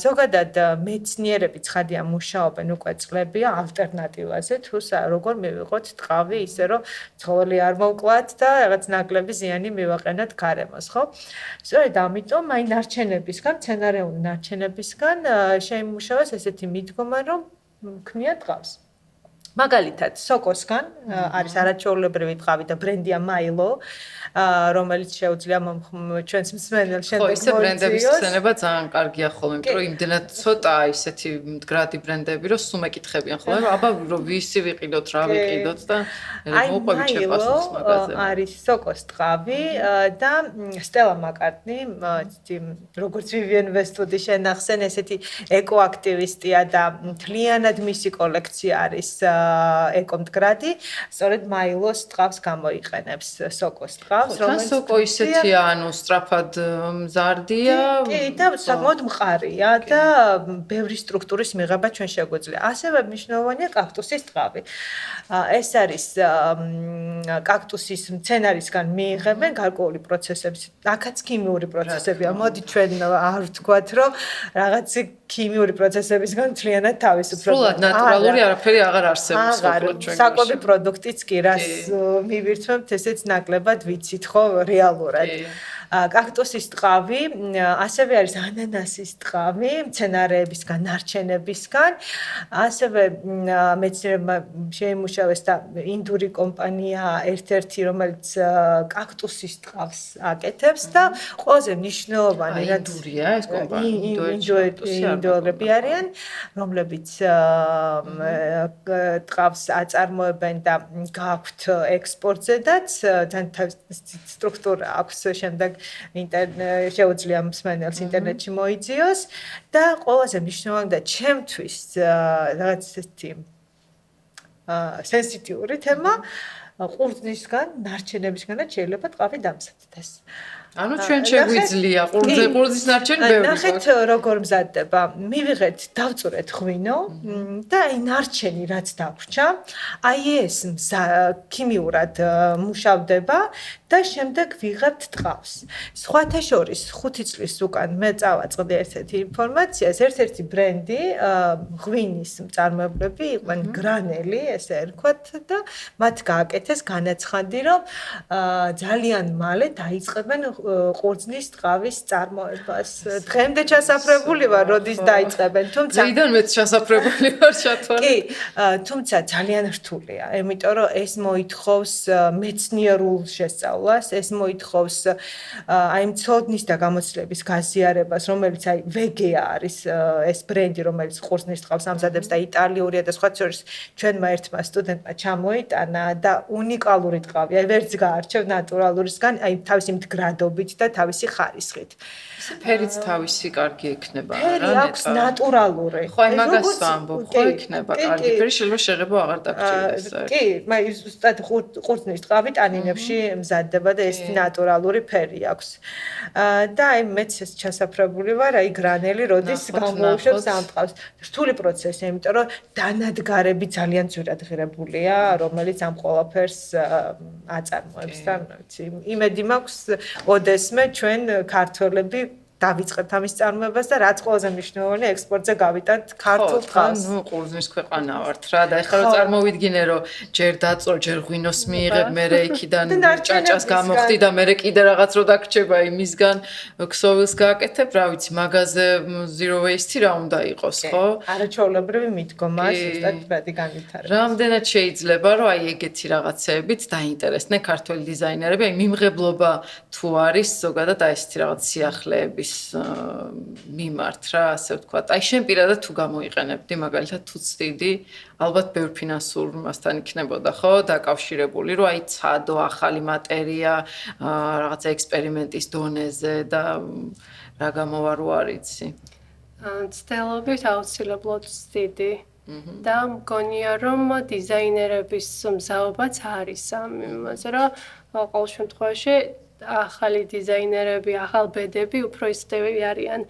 ზოგადად მეცნიერები ცხადია მუშაობენ უკვე წლებია ალტერნატივაზე თუ როგორ მივიღოთ ტყავი ისე რომ ცხოველი არ მოვკლათ და რაღაც ნაკლები ზიანი მივაყენოთ გარემოს, ხო? სწორედ ამიტომ აი ნარჩენებისგან, სცენარეული ნარჩენებისგან შეიმუშავეს ესეთი მიდგომა რომ ქმნია ტყავს. მაგალითად, სოკოსგან არის არაჩვეულებრივი ტყავი და ბრენდია მაილო, რომელიც შეუძლია ჩვენს მსმენელს შემდეგ მოიწიოს. ხო, ისე ბრენდების ხსენება ძალიან კარგია ხოლმე, იმიტომ რომ იმდენად ცოტაა ისეთი მდგრადი ბრენდები, რომ სულ მეკითხებიან ხოლმე, რომ აბა ვისი ვიყიდოთ, რა ვიყიდოთ და მოუყვებით შეფასოს მაგაზე. არის სოკოს ტყავი და სტელა მაკარტნი, როგორც ვივიენ ვესტვუდი შენახსენ, ესეთი ეკოაქტივისტია და მთლიანად მისი კოლექცია არის ეკომდგრადი, სწორედ მაილოს ტყავს გამოიყენებს სოკოს ტყავს, რომელიც სოკო ისეთია, ანუ სწრაფად მზარდია. კი, და საკმაოდ მყარია და ბევრი სტრუქტურის მიღება ჩვენ შეგვეძლია. ასევე მნიშვნელოვანია კაქტუსის ტყავი. ეს არის კაქტუსის მცენარისგან მიიღებენ გარკვეული პროცესების, აქაც ქიმიური პროცესებია. მოდი ჩვენ არ ვთქვათ, რომ რაღაც ქიმიური პროცესებისგან მთლიანად თავისუფლად. სრულად ნატურალური არაფერი აღარ არსებობს ხოლმე ჩვენ. საკვები პროდუქტიც კი რას მივირთვებთ, ესეც ნაკლებად ვიცით ხო რეალურად. კაქტუსის ტყავი, ასევე არის ანანასის ტყავი, მცენარეებისგან, ნარჩენებისგან. ასევე მეცნიერებმა შეიმუშავეს და ინდური კომპანია ერთ-ერთი, რომელიც კაქტუსის ტყავს აკეთებს და ყველაზე მნიშვნელოვანი რაც ინდურია ეს კომპანია, ინდოელები არიან, რომლებიც ტყავს აწარმოებენ და გააქვთ ექსპორტზედაც, სტრუქტურა აქვს შემდეგ შეუძლია მსმენელს ინტერნეტში მოიძიოს და ყველაზე მნიშვნელოვანი და ჩემთვის რაღაც ესეთი სენსიტიური თემა ყურძნისგან, ნარჩენებისგანაც შეიძლება ტყავი დამზადდეს. ანუ ჩვენ შეგვიძლია ყურძნის ნარჩენი ბევრი. ნახეთ როგორ მზადდება. მივიღეთ, დავწურეთ ღვინო და აი ნარჩენი რაც დაგვრჩა, აი ეს ქიმიურად მუშავდება და შემდეგ ვიღებთ ტყავს. სხვათა შორის 5 წლის უკან მე წავაწყდი ესეთი ინფორმაციას, ერთ-ერთი ბრენდი ღვინის მწარმოებლები იყვნენ გრანელი, ესე ერქვათ და მათ გააკეთეს განაცხადი, რომ ძალიან მალე დაიწყებენ ყურძნის ტყავის წარმოებას. დღემდე ჩასაფრებული ვარ, როდის დაიწყებენ, თუმცა ვიდან მეც ჩასაფრებული ვარ ჩათვალე. კი, თუმცა ძალიან რთულია, იმიტომ რომ ეს მოითხოვს მეცნიერულ შესწავლას, ეს მოითხოვს აი მცოდნის და გამოცდილების გაზიარებას, რომელიც აი ვეგეა არის ეს ბრენდი, რომელიც ყურძნის ტყავს ამზადებს და იტალიურია და სხვა შორის ჩვენმა ერთმა სტუდენტმა ჩამოიტანა და უნიკალური ტყავი. აი ვერც გაარჩევ ნატურალურისგან, აი თავისი იმით გრადობით და თავისი ხარისხით. ფერიც თავისი კარგი ექნება რა ფერი აქვს ნატურალური. ხო, აი მაგას ვამბობ, ხო ექნება კარგი ფერი, შეიძლება შეღება აღარ დაგჭირდეს. კი, მაგრამ ზუსტად ყურძნის ტყავი ტანინებში მზადდება და ეს ნატურალური ფერი აქვს. და აი მეც ეს ჩასაფრებული ვარ, აი გრანელი როდის გამოუშვებს ამ ტყავს. რთული პროცესია, იმიტომ რომ დანადგარები ძალიან ძვირად ღირებულია, რომელიც ამ ყველაფერს აწარმოებს და ვიცი, იმედი მაქვს ოდესმე ჩვენ ქართველები დავიწყებთ ამის წარმოებას და რაც ყველაზე მნიშვნელოვანია ექსპორტზე გავიტანთ ქართულ ტყავს. ნუ ყურძნის ქვეყანა ვართ რა და ეხლა რომ წარმოვიდგინე რომ ჯერ დაწო, ჯერ ღვინოს მიიღებ, მერე იქიდან ჭაჭას გამოხდი და მერე კიდე რაღაც რო დაგრჩება იმისგან ქსოვილს გააკეთებ, რა ვიცი, მაღაზე zero waste რა უნდა იყოს, ხო? არაჩვეულებრივი მიდგომა, ზუსტად მეტი განვითარება. რამდენად შეიძლება რომ აი ეგეთი რაღაცეებით დაინტერესდნენ ქართველი დიზაინერები, აი მიმღებლობა თუ არის ზოგადად აი ესეთი რაღაც სიახლეების მიმართ რა, ასე ვთქვათ. აი შენ პირადად თუ გამოიყენებდი მაგალითად თუ ცდიდი, ალბათ ბევრ ფინანსურ მასთან იქნებოდა, ხო, დაკავშირებული, რომ აი ცადო ახალი მატერია, რაღაცა ექსპერიმენტის დონეზე და რა გამოვა რო არიცი. ცდილობით აუცილებლად ვცდიდი. და მგონია რომ დიზაინერების მზაობაც არის ამ იმაზე, რომ ყოველ შემთხვევაში ახალი დიზაინერები, ახალბედები უფრო ისდევი არიან.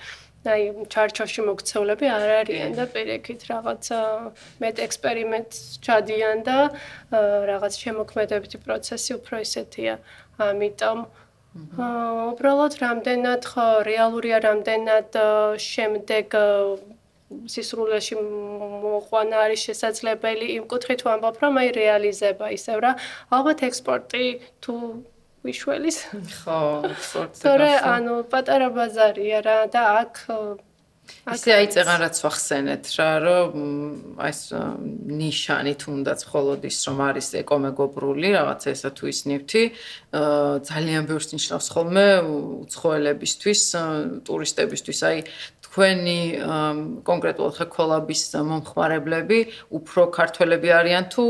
აი ჩარჩოში მოქცევლები არ არიან და პირიქით რაღაც მეტ ექსპერიმენტს ჩადიან და რაღაც შემოქმედებითი პროცესი უფრო ისეთია. ამიტომ უბრალოდ რამდენად ხო რეალურია, რამდენად შემდეგ სისრულეში მოყვანა არის შესაძლებელი იმ კუთხით ვამბობ, რომ აი რეალიზება ისევ რა, ალბათ ექსპორტი თუ ვიშველის. ხო, ექსპორტზე. თორე ანუ პატარა ბაზარია რა და აქ ისე აიწეღან რაც ვახსენეთ რა, რომ აი ეს ნიშანი თუნდაც მხოლოდ ის რომ არის ეკომეგობრული რაღაცა ესა თუ ის ნივთი, ძალიან ბევრს ნიშნავს ხოლმე უცხოელებისთვის, ტურისტებისთვის, აი თქვენი კონკრეტულად ხა კოლაბის მომხმარებლები უფრო ქართველები არიან თუ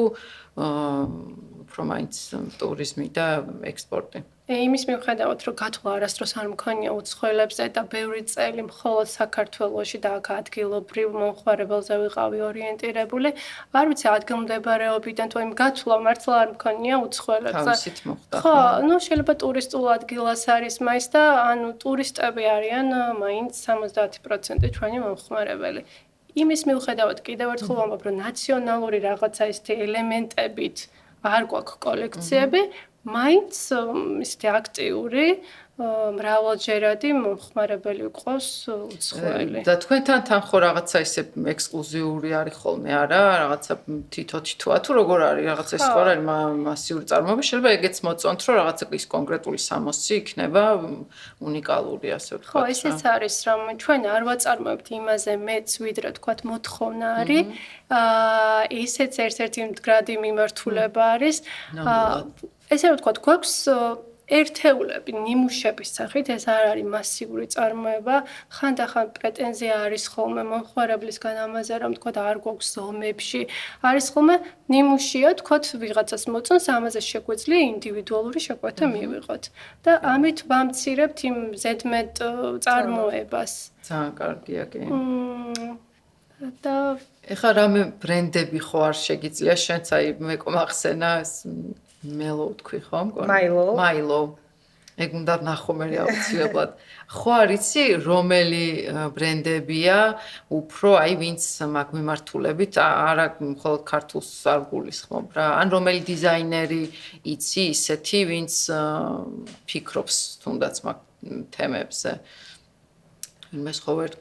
უფრო მაინც ტურიზმი და ექსპორტი. იმის მიუხედავად, რომ გათვლა არასდროს არ მქონია უცხოელებზე და ბევრი წელი მხოლოდ საქართველოში და აქ ადგილობრივ მომხმარებელზე ვიყავი ორიენტირებული, არ ვიცი ადგილმდებარეობიდან თუ იმ გათვლა მართლა არ მქონია უცხოელებზე. თავისით მოხდა. ხო, ნუ შეიძლება ტურისტულ ადგილას არის მაინც და ანუ ტურისტები არიან მაინც 70% ჩვენი მომხმარებელი. იმის მიუხედავად კიდევ ერთხელ ვამბობ, რომ ნაციონალური რაღაცა ისეთი ელემენტებით არ გვაქვს კოლექციები, მაინც ისეთი აქტიური მრავალჯერადი მომხმარებელი ყავს უცხოელი. და თქვენთან თან ხო რაღაცა ისე ექსკლუზიური არის ხოლმე არა, რაღაცა თითო-თითოა თუ როგორ არის, რაღაცა ის ხო არის მასიური წარმოება, შეიძლება ეგეც მოწონთ, რომ რაღაცა ის კონკრეტული სამოსი იქნება უნიკალური, ასე ვთქვათ. ხო, ისეც არის, რომ ჩვენ არ ვაწარმოებთ იმაზე მეც, ვიდრე თქვათ მოთხოვნა არის. ისეც ერთ-ერთი მდგრადი მიმართულება არის. ესე რომ ვთქვათ, გვაქვს ერთეულები ნიმუშების სახით, ეს არ არის მასიური წარმოება, ხანდახან პრეტენზია არის ხოლმე მომხმარებლისგან ამაზე, რომ თქვათ არ გვაქვს ზომებში, არის ხოლმე ნიმუშია, თქვათ ვიღაცას მოწონს, ამაზე შეგვეძლია ინდივიდუალური შეკვეთა მივიღოთ და ამით ვამცირებთ იმ ზედმეტ წარმოებას. ძალიან კარგია კი. და ეხლა რამე ბრენდები ხო არ შეგიძლია შენც აი მეკომახსენა ეს მელო თქვი ხო მგონი? მაილო. ეგ უნდა ნახო მე აუცილებლად. ხო არიცი რომელი ბრენდებია უფრო აი ვინც მაგ მიმართულებით არა მხოლოდ ქართულს არ გულისხმობ რა. ან რომელი დიზაინერი იცი ისეთი ვინც ფიქრობს თუნდაც მაგ თემებზე. იმას ხო ვერ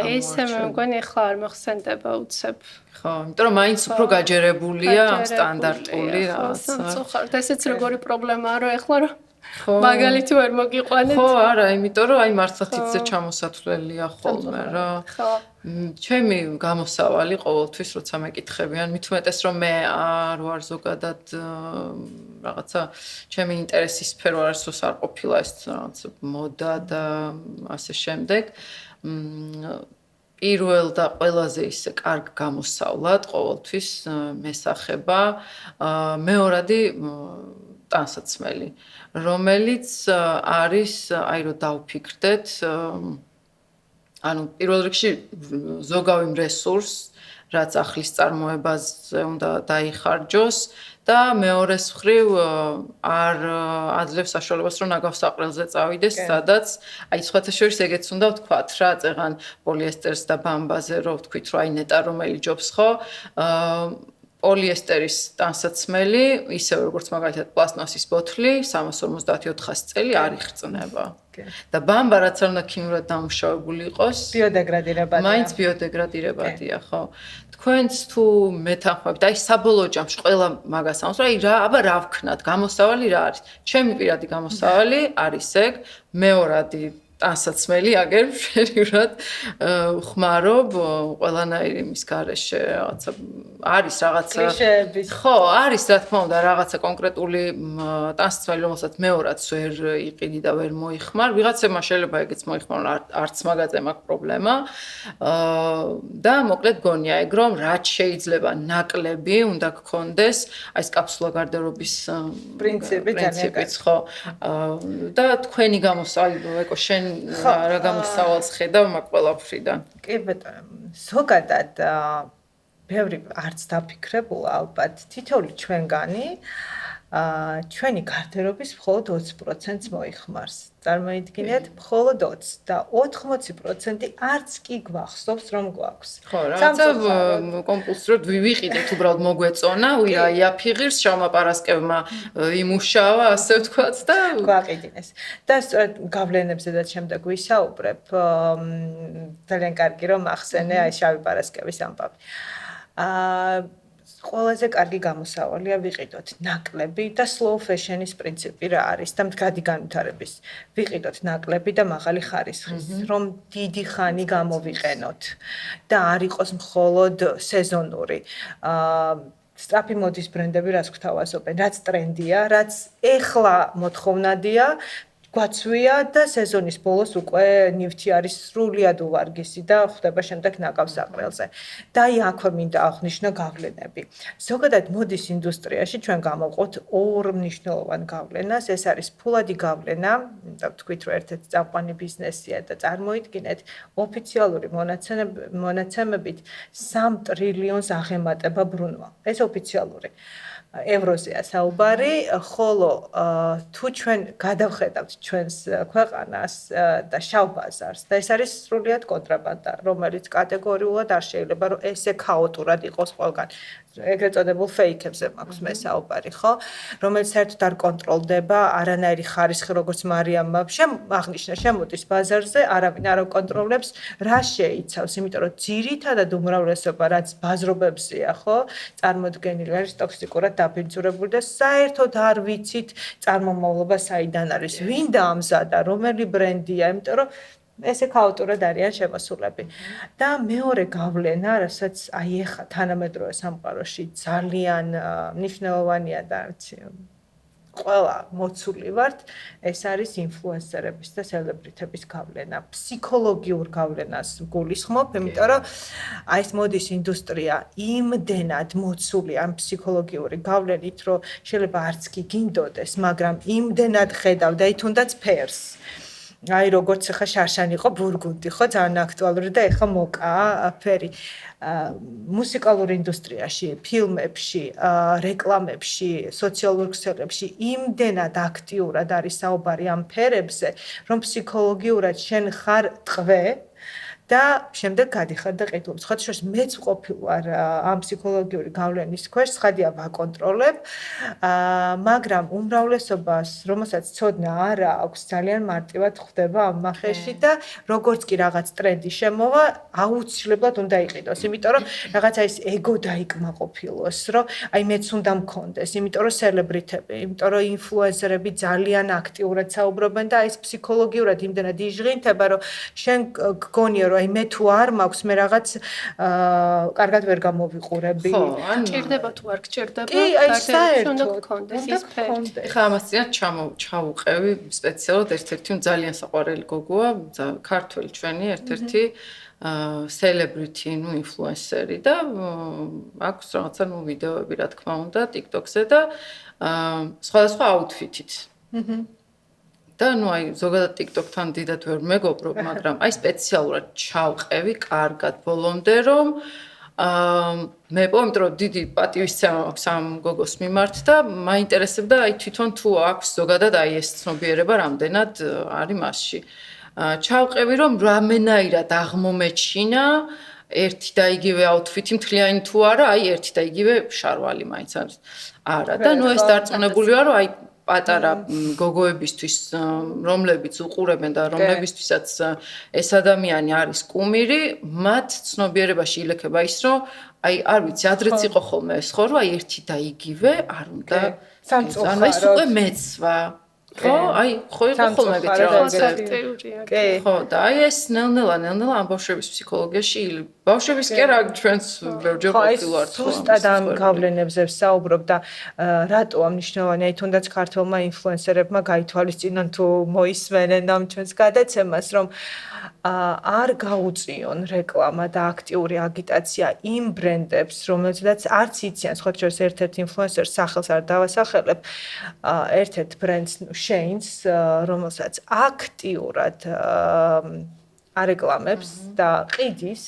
ესე მე მგონი ახლა არ მოხსენდება უცებ. ხო, იმიტომ რომ მაინც უფრო გაჯერებულია სტანდარტული რაღაცა. სამწუხაროდ ესეც როგორი პრობლემაა რომ ახლა რომ მაგალითი ვერ მოგიყვანეთ. ხო, არა, იმიტომ რომ აი მართლა თითზე ჩამოსათვლელია ხოლმე რა. ხო. ჩემი გამოსავალი ყოველთვის როცა მეკითხებიან, მით უმეტეს რომ მე არ ვარ ზოგადად რაღაცა ჩემი ინტერესის სფერო არასდროს არ ყოფილა ეს რაღაც მოდა და ასე შემდეგ. პირველ და ყველაზე ისე კარგ გამოსავლად ყოველთვის მესახება მეორადი ტანსაცმელი, რომელიც არის, აი რომ დავფიქრდეთ, ანუ პირველ რიგში ზოგავი რესურს, რაც ახლის წარმოებაზე უნდა დაიხარჯოს და მეორეს მხრივ არ აძლევს საშუალებას რომ ნაგავსაყრელზე წავიდეს, სადაც აი სხვათა შორის ეგეც უნდა ვთქვათ რა, წეგან პოლიესტერს და ბამბაზე რო ვთქვით, რომ აი ნეტა რომელი ჯობს ხო, პოლიესტერის ტანსაცმელი, ისევე როგორც მაგალითად პლასტმასის ბოთლი 354 წელი არ იხსნება. და ბამბა რაც არ უნდა ქიმიურად დამუშავებული იყოს, ბიოდეგრადირებადია. მაინც ბიოდეგრადირებადია, ხო. თქვენც თუ მეთანხმებთ, აი საბოლოო ჯამში ყველა მაგას ამბობს, რომ აი რა, აბა რა ვქნათ, გამოსავალი რა არის? ჩემი პირადი გამოსავალი არის ეგ, მეორადი ტანსაცმელი აგერ შერიურად ხმარობ ყველანაირი მის გარეშე რაღაცა არის რაღაცა კლიშეების. ხო, არის რა თქმა უნდა რაღაცა კონკრეტული ტანსაცმელი, რომელსაც მეორადს ვერ იყიდი და ვერ მოიხმარ. ვიღაცებმა შეიძლება ეგეც მოიხმარონ, არც მაგაზე მაქვს პრობლემა. და მოკლედ გონია ეგ რომ რაც შეიძლება ნაკლები უნდა გქონდეს, აი ეს კაფსულა გარდერობის პრინციპიც ხო. და თქვენი გამოსავალი ეკო შენ რა გამოსავალს ხედავ მაგ ყველაფრიდან? კი ბატონო, ზოგადად ბევრი არც დაფიქრებულა ალბათ თითოეული ჩვენგანი ჩვენი გარდერობის მხოლოდ 20%-ს მოიხმარს. წარმოიდგინეთ, მხოლოდ 20 და 80% არც კი გვახსოვს რომ გვაქვს. ხო, რაღაცა კომპულსიურად ვიყიდეთ, უბრალოდ მოგვეწონა, ვირა იაფიღირს, შავმა პარასკევმა იმუშავა, ასე ვთქვათ და გვაყიდინეს. და სწორედ გავლენებზედაც შემდეგ ვისაუბრებ, ძალიან კარგი რომ ახსენე აი შავი პარასკევის ამბავი. ყველაზე კარგი გამოსავალია ვიყიდოთ ნაკლები და slow fashion-ის პრინციპი რა არის და მდგრადი განვითარების. ვიყიდოთ ნაკლები და მაღალი ხარისხის, რომ დიდი ხანი გამოვიყენოთ და არ იყოს მხოლოდ სეზონური. სწრაფი მოდის ბრენდები რაც გვთავაზობენ, რაც ტრენდია, რაც ეხლა მოთხოვნადია, გვაცვია და სეზონის ბოლოს უკვე ნივთი არის სრულიად უვარგისი და ხდება შემდეგ ნაკავსაყრელზე. და აი აქვე მინდა აღვნიშნო გავლენები. ზოგადად მოდის ინდუსტრიაში ჩვენ გამოვყოთ ორ მნიშვნელოვან გავლენას, ეს არის ფულადი გავლენა, და ვთქვით რომ ერთ-ერთი წამყვანი ბიზნესია და წარმოიდგინეთ ოფიციალური მონაცემებით 3 ტრილიონს აღემატება ბრუნვა. ეს ოფიციალური ევროზეა საუბარი, ხოლო თუ ჩვენ გადავხედავთ ჩვენს ქვეყანას და შავ ბაზარს და ეს არის სრულიად კონტრაბანდა, რომელიც კატეგორიულად არ შეიძლება რომ ესე ქაოტურად იყოს ყველგან. ეგრეთ წოდებულ ფეიქებზე მაქვს მე საუბარი, ხო? რომელიც საერთოდ არ კონტროლდება, არანაირი ხარისხი, როგორც მარიამმა აღნიშნა, შემოდის ბაზარზე, არავინ არ აკონტროლებს, რა შეიცავს, იმიტომ რომ ძირითადად უმრავლესობა რაც ბაზრობებზეა, ხო? წარმოდგენილი არის ტოქსიკურად დაბინძურებული და საერთოდ არ ვიცით წარმომავლობა საიდან არის, ვინ დაამზადა, რომელი ბრენდია, იმიტომ რომ ესე ქაოტურად არიან შემოსულები. და მეორე გავლენა, რასაც აი ეხა თანამედროვე სამყაროში ძალიან მნიშვნელოვანია და ყველა მოცული ვართ, ეს არის ინფლუენსერების და სელებრიტების გავლენა. ფსიქოლოგიურ გავლენას გულისხმობ, იმიტომ რომ აი ეს მოდის ინდუსტრია იმდენად მოცული ამ ფსიქოლოგიური გავლენით, რომ შეიძლება არც კი გინდოდეს, მაგრამ იმდენად ხედავ და აი თუნდაც ფერს. აი როგორც ახლა შარშანი იყო ბურგუნდი, ხო, ძალიან აქტუალური და ეხლა მოკა ფერი. მუსიკალურ ინდუსტრიაში, ფილმებში, რეკლამებში, სოციალურ ქსელებში იმდენად აქტიურად არის საუბარი ამ ფერებზე, რომ ფსიქოლოგიურად შენ ხარ ტყვე და შემდეგ გადიხარ და ყიდულობს. ხოთ შორს მეც ყოფილვარ ამ ფსიქოლოგიური გავლენის ქვეშ, ხადია ვაკონტროლებ, მაგრამ უმრავლესობას, რომელსაც ცოდნა არ აქვს, ძალიან მარტივად ხვდება ამ მახეში და როგორც კი რაღაც ტრენდი შემოვა, აუცილებლად უნდა იყიდოს, იმიტომ რომ რაღაცა ის ეგო დაიკმაყოფილოს, რომ აი მეც უნდა მქონდეს, იმიტომ რომ სელებრიტები, იმიტომ რომ ინფლუენსერები ძალიან აქტიურად საუბრობენ და აი ეს ფსიქოლოგიურად იმდენად იჟღინთება, რომ შენ გგონია აი მე თუ არ მაქვს მე რაღაც კარგად ვერ გამოვიყურები. ხო, ან ჭირდება თუ არ გჭირდება, კი, აი საერთოდ უნდა გქონდეს ის ფერი. ეხლა ამას წინათ ჩავუყევი სპეციალურად ერთ-ერთი ძალიან საყვარელი გოგოა, ქართველი ჩვენი ერთ-ერთი celebrity, influencer-ი და აქვს რაღაცა ვიდეოები, რა თქმა უნდა, TikTok-ზე და სხვადასხვა outfit-ით. და აი ზოგადად TikTok-თან დიდად ვერ მეგობრობ, მაგრამ აი სპეციალურად ჩავყევი კარგად ბოლომდე, რომ მე იმიტომ რომ დიდი პატივისცემა აქვს ამ გოგოს მიმართ და მაინტერესებდა აი თვითონ თუ აქვს ზოგადად აი ეს ცნობიერება რამდენად არის მასში. ჩავყევი რომ რამენაირად აღმომეჩინა ერთი და იგივე outfit-ი მთლიანი თუ არა, აი ერთი და იგივე შარვალი მაინც არის. არა და ნუ ეს დარწმუნებული ვარ რომ აი პატარა გოგოებისთვის, რომლებიც უყურებენ და რომლებისთვისაც ეს ადამიანი არის კუმირი, მათ ცნობიერებაში ილექება ის, რომ აი არ ვიცი, ადრეც იყო ხოლმე ეს ხო, რომ აი ერთი და იგივე არ უნდა სამწუხაროდ. ეს უკვე მეცვა. ხო, აი, ხო იყო ხოლმე ეგეთი რაღაცა. კი. ხო, და აი ეს ნელ-ნელა ამ ბავშვების ფსიქოლოგიაში ბავშვების კი არა ჩვენს ბევრჯერ ყოფილვართ. ზუსტად ამ გავლენებზე ვსაუბრობ და რატო მნიშვნელოვანია თუნდაც ქართველმა ინფლუენსერებმა გაითვალისწინონ თუ მოისმენენ ამ ჩვენს გადაცემას, რომ არ გაუწიონ რეკლამა და აქტიური აგიტაცია იმ ბრენდებს, რომელთაც არც იციან, სხვა შორის ერთ-ერთ ინფლუენსერს სახელს არ დავასახელებ, ერთ-ერთ ბრენდს Shein-ს, რომელსაც აქტიურად არეკლამებს და ყიდის.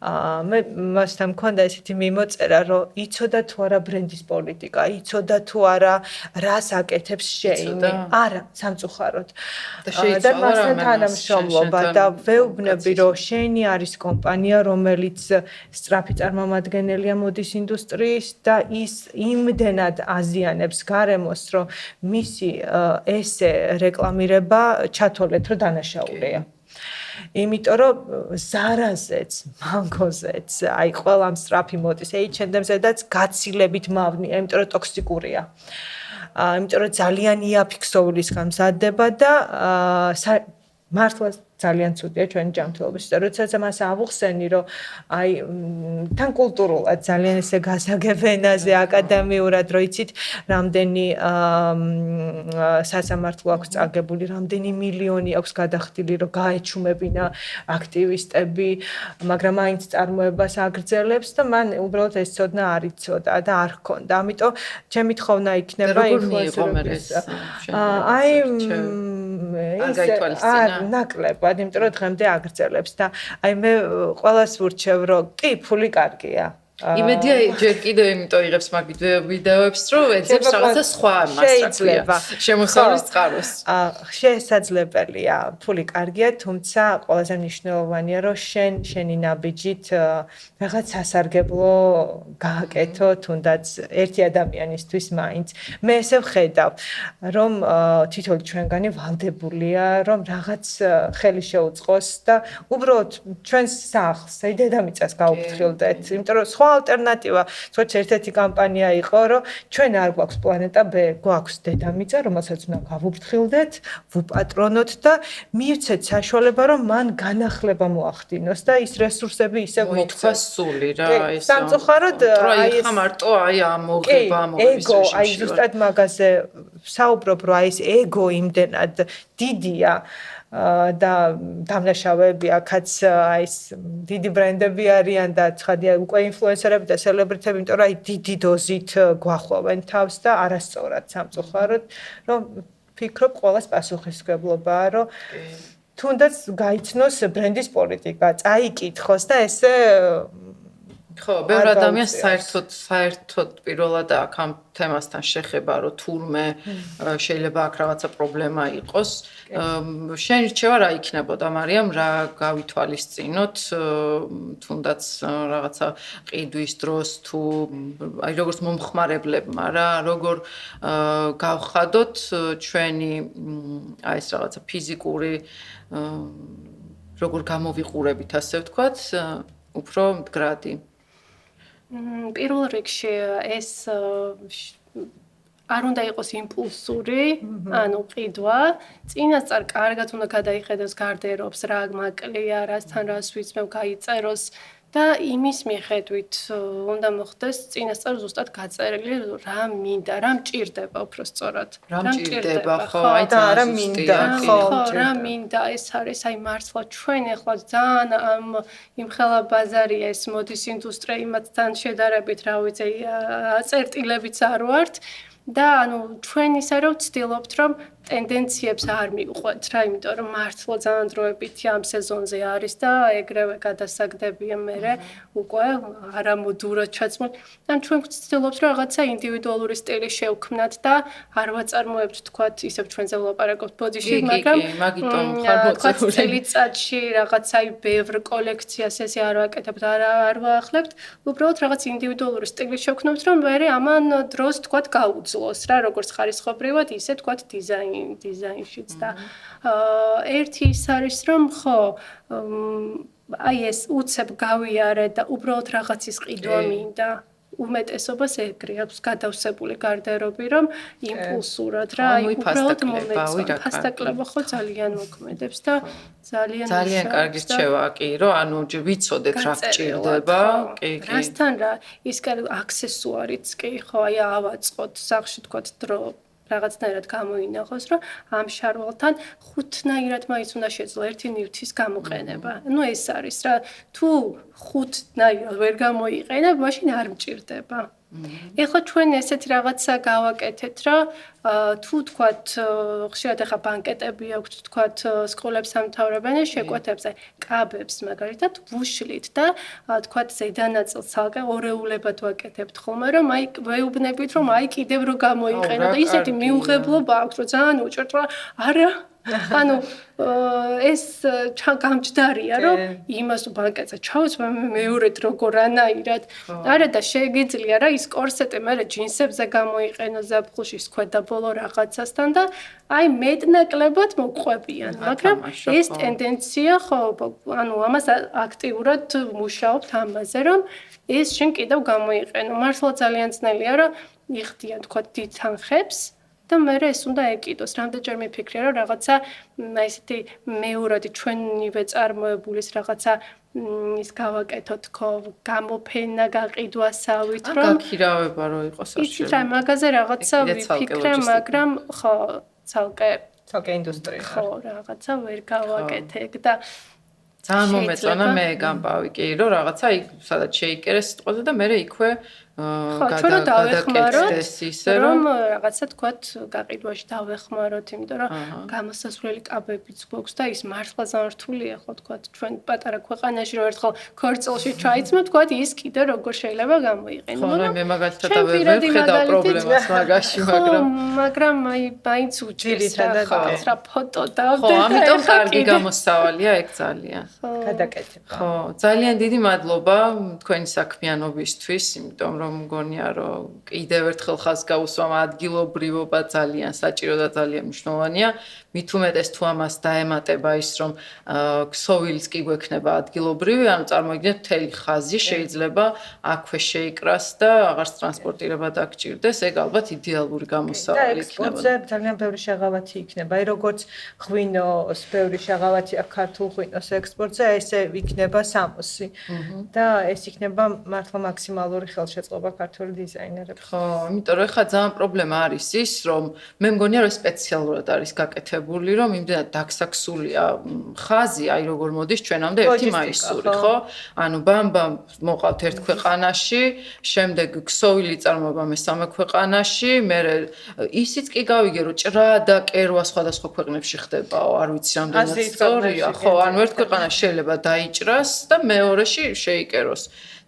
მე მასთან მქონდა ესეთი მიმოწერა, რომ იცოდა თუ არა ბრენდის პოლიტიკა, იცოდა თუ არა რას აკეთებს Shein-ი. არა, სამწუხაროდ. და მასთან თანამშრომლობა და ვეუბნები, რომ Shein-ი არის კომპანია, რომელიც სწრაფი წარმომადგენელია მოდის ინდუსტრიის და ის იმდენად აზიანებს გარემოს, რომ მისი ესე რეკლამირება ჩათვალეთ, რომ დანაშაულია. იმიტომ რომ ზარაზეც, მანგოზეც, აი ყველა მსწრაფი მოდის H&M-ზედაც გაცილებით მავნია, იმიტომ რომ ტოქსიკურია. იმიტომ რომ ძალიან იაფიქსოვლისგან მზადდება და მართლა ძალიან ცუდია ჩვენი ჯანმრთელობის. როდესაც მას ავუხსენი, რომ აი თან კულტურულად ძალიან ესე გასაგებ ენაზე, აკადემიურად, რომ იცით, რამდენი სასამართლო აქვს წაგებული, რამდენი მილიონი აქვს გადახდილი, რომ გაეჩუმებინა აქტივისტები, მაგრამ მაინც წარმოებას აგრძელებს და მან უბრალოდ ეს ცოდნა არ იცოდა და არ ჰქონდა. ამიტომ ჩემი თხოვნა იქნება ინფლუენსერების აი ნაკლებად, იმიტომ რომ დღემდე აგრძელებს და აი მე ყველას ვურჩევ, რომ კი, ფული კარგია. იმედია ჯერ კიდევ იმიტომ იღებს მაგ ვიდეოებს, რომ ეძებს რაღაცა სხვა მასშტაბია. შემოსავლის წყაროს. შესაძლებელია, ფული კარგია, თუმცა ყველაზე მნიშვნელოვანია, რომ შენი ნაბიჯით რაღაც სასარგებლო გააკეთო, თუნდაც ერთი ადამიანისთვის მაინც. მე ესე ვხედავ, რომ თითოეული ჩვენგანი ვალდებულია, რომ რაღაც ხელი შეუწყოს და უბრალოდ ჩვენს სახლს, აი დედამიწას გაუფრთხილდეთ, იმიტომ რომ სხვა ალტერნატივა, სხვა ერთ-ერთი კამპანია იყო, რომ ჩვენ არ გვაქვს პლანეტა B, გვაქვს დედამიწა, რომელსაც უნდა გავუფრთხილდეთ, ვუპატრონოთ და მივცეთ საშუალება, რომ მან განახლება მოახდინოს და ის რესურსები ისევ მოიქცეს სული რა, ეს სამწუხაროდ აი ხა მარტო აი ამოღება ეგო, აი ზუსტად მაგაზე ვსაუბრობ, რომ აი ეს ეგო იმდენად დიდია და დამნაშავეები აქაც აი ეს დიდი ბრენდები არიან და ცხადია უკვე ინფლუენსერები და სელებრიტები, იმიტომ რომ აი დიდი დოზით გვახვევენ თავს და არასწორად სამწუხაროდ, რომ ფიქრობ ყველას პასუხისმგებლობაა, რომ თუნდაც გაიცნოს ბრენდის პოლიტიკა, წაიკითხოს და ესე ხო, ბევრ ადამიანს საერთოდ პირველად აქ ამ თემასთან შეხება, რომ თურმე შეიძლება აქ რაღაცა პრობლემა იყოს. შენი რჩევა რა იქნებოდა, მარიამ, რა გავითვალისწინოთ, თუნდაც რაღაცა ყიდვის დროს თუ აი როგორც მომხმარებლებმა რა, როგორ გავხადოთ ჩვენი აი ეს რაღაცა ფიზიკური როგორ გამოვიყურებით, ასე ვთქვათ, უფრო მდგრადი. პირველ რიგში ეს არ უნდა იყოს იმპულსური, ანუ ყიდვა, წინასწარ კარგად უნდა გადაიხედოს გარდერობს, რა მაკლია, რასთან რას ვისმევ, გაიწეროს და იმის მიხედვით უნდა მოხდეს წინასწარ ზუსტად გაწერილი რა მინდა, რა მჭირდება უფრო სწორად. რა მჭირდება, ხო, აი და რა მინდა, ხო, რა მინდა, ეს არის აი მართლა ჩვენ ახლა ძალიან იმხელა ბაზარია ეს მოდის ინდუსტრია იმათთან შედარებით, რა ვიცი, აწერტილებიც არ ვართ და ანუ ჩვენ ისე რომ ვცდილობთ რომ ტენდენციებს არ მივყვეთ რა, იმიტომ რომ მართლა ძალიან დროებითი ამ სეზონზე არის და ეგრევე გადასაგდებია მე უკვე არამოდურად ჩაცმულ. ან ჩვენ ვცდილობთ რომ რაღაცა ინდივიდუალური სტილი შევქმნათ და არ ვაწარმოებთ თქვათ ისევ ჩვენზე ვლაპარაკობთ ბოდიში, მაგრამ მაგიტომ ხარ მოწეული. წელიწადში რაღაცა ბევრ კოლექციას ესე არ ვაკეთებთ, არ ვაახლებთ, უბრალოდ რაღაც ინდივიდუალური სტილი შევქმნათ, რომ მე ამან დროს თქვათ გაუძლოს რა, როგორც ხარისხობრივად, ისე თქვათ დიზაინშიც და ერთი ის არის რომ ხო აი ეს უცებ გავიარე და უბრალოდ რაღაცის ყიდვა მინდა უმეტესობას ეგრე აქვს გადავსებული გარდერობი რომ იმპულსურად რა აი უბრალოდ მომეწონა ფასტაკლება ხო ძალიან მოქმედებს და ძალიან კარგი რჩევა კი რომ ანუ ვიცოდეთ რა გჭირდება კი რასთან რა ის აქსესუარიც კი ხო აი ავაწყოთ სახში თქვათ დრო რაღაცნაირად გამოინახოს, რომ ამ შარვალთან ხუთნაირად მაინც უნდა შეძლო ერთი ნივთის გამოყენება. ნუ ეს არის რა, თუ ხუთნაირად ვერ გამოიყენებ, მაშინ არ მჭირდება. ეხლა ჩვენ ესეთი რაღაცა გავაკეთეთ, რომ თუ თქვათ ხშირად ახლა ბანკეტები აქვთ, თქვათ სკოლებს ამთავრებენ შეკვეთებზე, კაბებს მაგალითად ვუშლით და თქვათ ზედანაწილს ცალკე ორეულებად ვაკეთებთ ხოლმე, რომ აი ვეუბნებით, რომ აი კიდევ რო გამოიყენო და ისეთი მიუღებლობა აქვს, რომ ძალიან უჭერთ, რომ არა ანუ ეს გამჯდარია რომ იმას ბანკეტზე ჩავწვე მეორედ როგორანაირად არა და შეგიძლია რა ის კორსეტი მე ჯინსებზე გამოიყენო ზაფხულში ქვედაბოლო რაღაცასთან და აი მეტნაკლებად მოყვებიან მაგრამ ეს ტენდენცია ხო ანუ ამას აქტიურად მუშაობთ ამაზე რომ ეს შენ კიდევ გამოიყენო მართლა ძალიან ძნელია რომ იხდიან თქვა დიდ თანხებს და მე ეს უნდა ეკიდოს. რამდენჯერ მიფიქრია რომ რაღაცა ესეთი მეორადი ჩვენივე წარმოებულის რაღაცა ის გავაკეთოთ თქო გამოფენა გაყიდვასავით რომ გაქირავება რო იყოს არჩევანი. იცით რა მაგაზე რაღაცა ვიფიქრე, მაგრამ ხო ცალკე ინდუსტრია. ხო რაღაცა ვერ გავაკეთე და ძალიან მომეწონა მე გამბავი კი რომ რაღაცა იქ სადაც შეიკერეს სიტყვაზე და მე იქვე გადაკეთდეს ისე რომ რაღაცა თქვათ გაყიდვაში დავეხმაროთ, იმიტომ რომ გამოსასვლელი კაბებიც გვაქვს და ის მართლა ზართულია ხო თქვათ ჩვენ პატარა ქვეყანაში რომ ერთხელ ქორწილში ჩაიცმო თქვათ ის კიდე როგორ შეიძლება გამოიყენო. ხო მე მაგალითად ვერ ხედავ პრობლემას მაგაში მაგრამ აი მაინც უჭირს რა ფოტო და ხო ამიტომ კარგი გამოსავალია ეგ ძალიან. გადაკეთება. ხო ძალიან დიდი მადლობა თქვენი საქმიანობისთვის, იმიტომ რომ მგონია რომ კიდევ ერთხელ ხაზს გაუსვამ ადგილობრივობა ძალიან საჭირო და ძალიან მნიშვნელოვანია. მით უმეტეს თუ ამას დაემატება ის რომ ქსოვილიც კი გვექნება ადგილობრივი, ანუ წარმოიდგინეთ მთელი ხაზი შეიძლება აქვე შეიკრას და აღარც ტრანსპორტირება დაგჭირდეს, ეგ ალბათ იდეალური გამოსავალი იქნება. ექსპორტზე ძალიან ბევრი შეღავათი იქნება. აი როგორც ღვინოს ბევრი შეღავათი აქვს ქართულ ღვინოს ექსპორტზე, ესე იქნება სამოსი. და ეს იქნება მართლა მაქსიმალური ხელშეწყობა ქართული დიზაინერებს. ხო, იმიტომ რომ ეხლა ძალიან პრობლემა არის ის, რომ მე მგონია რომ სპეციალურად არის გაკეთებული, რომ იმდენად დაგსაქსულია ხაზი, აი როგორ მოდის ჩვენამდე ერთი მაისური, ხო? ანუ ბამ მოყავთ ერთ ქვეყანაში, შემდეგ ქსოვილი წარმოება მესამე ქვეყანაში, მე ისიც კი გავიგე რომ ჭრა და კერვა სხვადასხვა ქვეყნებში ხდებაო, არ ვიცი რამდენად სწორია, ხო, ანუ ერთ ქვეყანაში შეიძლება დაიჭრას და მეორეში შეიკეროს.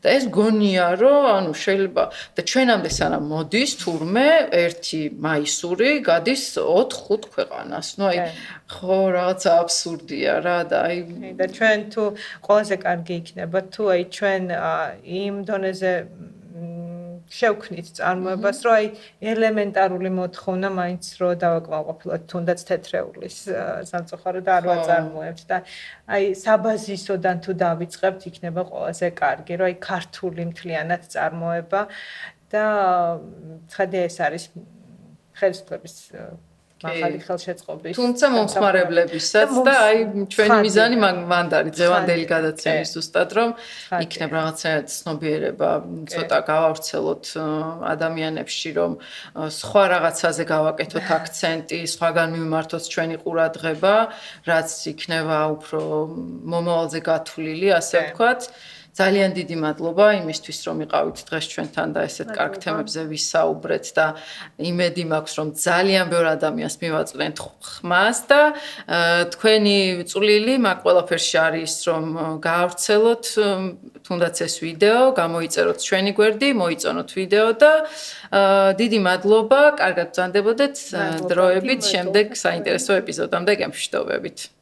და ეს გონია რომ ანუ შეიძლება და ჩვენამდე სანამ მოდის თურმე ერთი მაისური გადის 4-5 ქვეყანას. ნუ აი ხო რაღაცა აბსურდია რა და აი და ჩვენ თუ ყველაზე კარგი იქნება თუ აი ჩვენ იმ დონეზე შევქნით წარმოებას, რომ აი ელემენტარული მოთხოვნა მაინც რო დავაკმაყოფილოთ, თუნდაც თეთრეულის სამწუხარო და არ ვაწარმოებთ და აი საბაზისოდან თუ დავიწყებთ, იქნება ყველაზე კარგი, რომ აი ქართული მთლიანად წარმოება და ხედე ეს არის ხელისუფლების მაღალი ხელშეწყობის. თუმცა მომხმარებლებისაც და აი ჩვენი მიზანი მანდ არის ზევანდელი გადაცემის ზუსტად რომ იქნებ რაღაცა ცნობიერება, ცოტა გავავრცელოთ ადამიანებში რომ სხვა რაღაცაზე გავაკეთოთ აქცენტი, სხვაგან მიმართოთ ჩვენი ყურადღება, რაც იქნება უფრო მომავალზე გათვლილი, ასე ვთქვათ. ძალიან დიდი მადლობა იმისთვის, რომ იყავით დღეს ჩვენთან და ესეთ კარგ თემებზე ვისაუბრეთ და იმედი მაქვს, რომ ძალიან ბევრ ადამიანს მივაწვდენთ ხმას და თქვენი წვლილი მაგ ყველაფერში არის, რომ გაავრცელოთ თუნდაც ეს ვიდეო, გამოიწეროთ ჩვენი გვერდი, მოიწონოთ ვიდეო და დიდი მადლობა, კარგად ბრძანდებოდეთ დროებით შემდეგ საინტერესო ეპიზოდამდე გემშვიდობებით.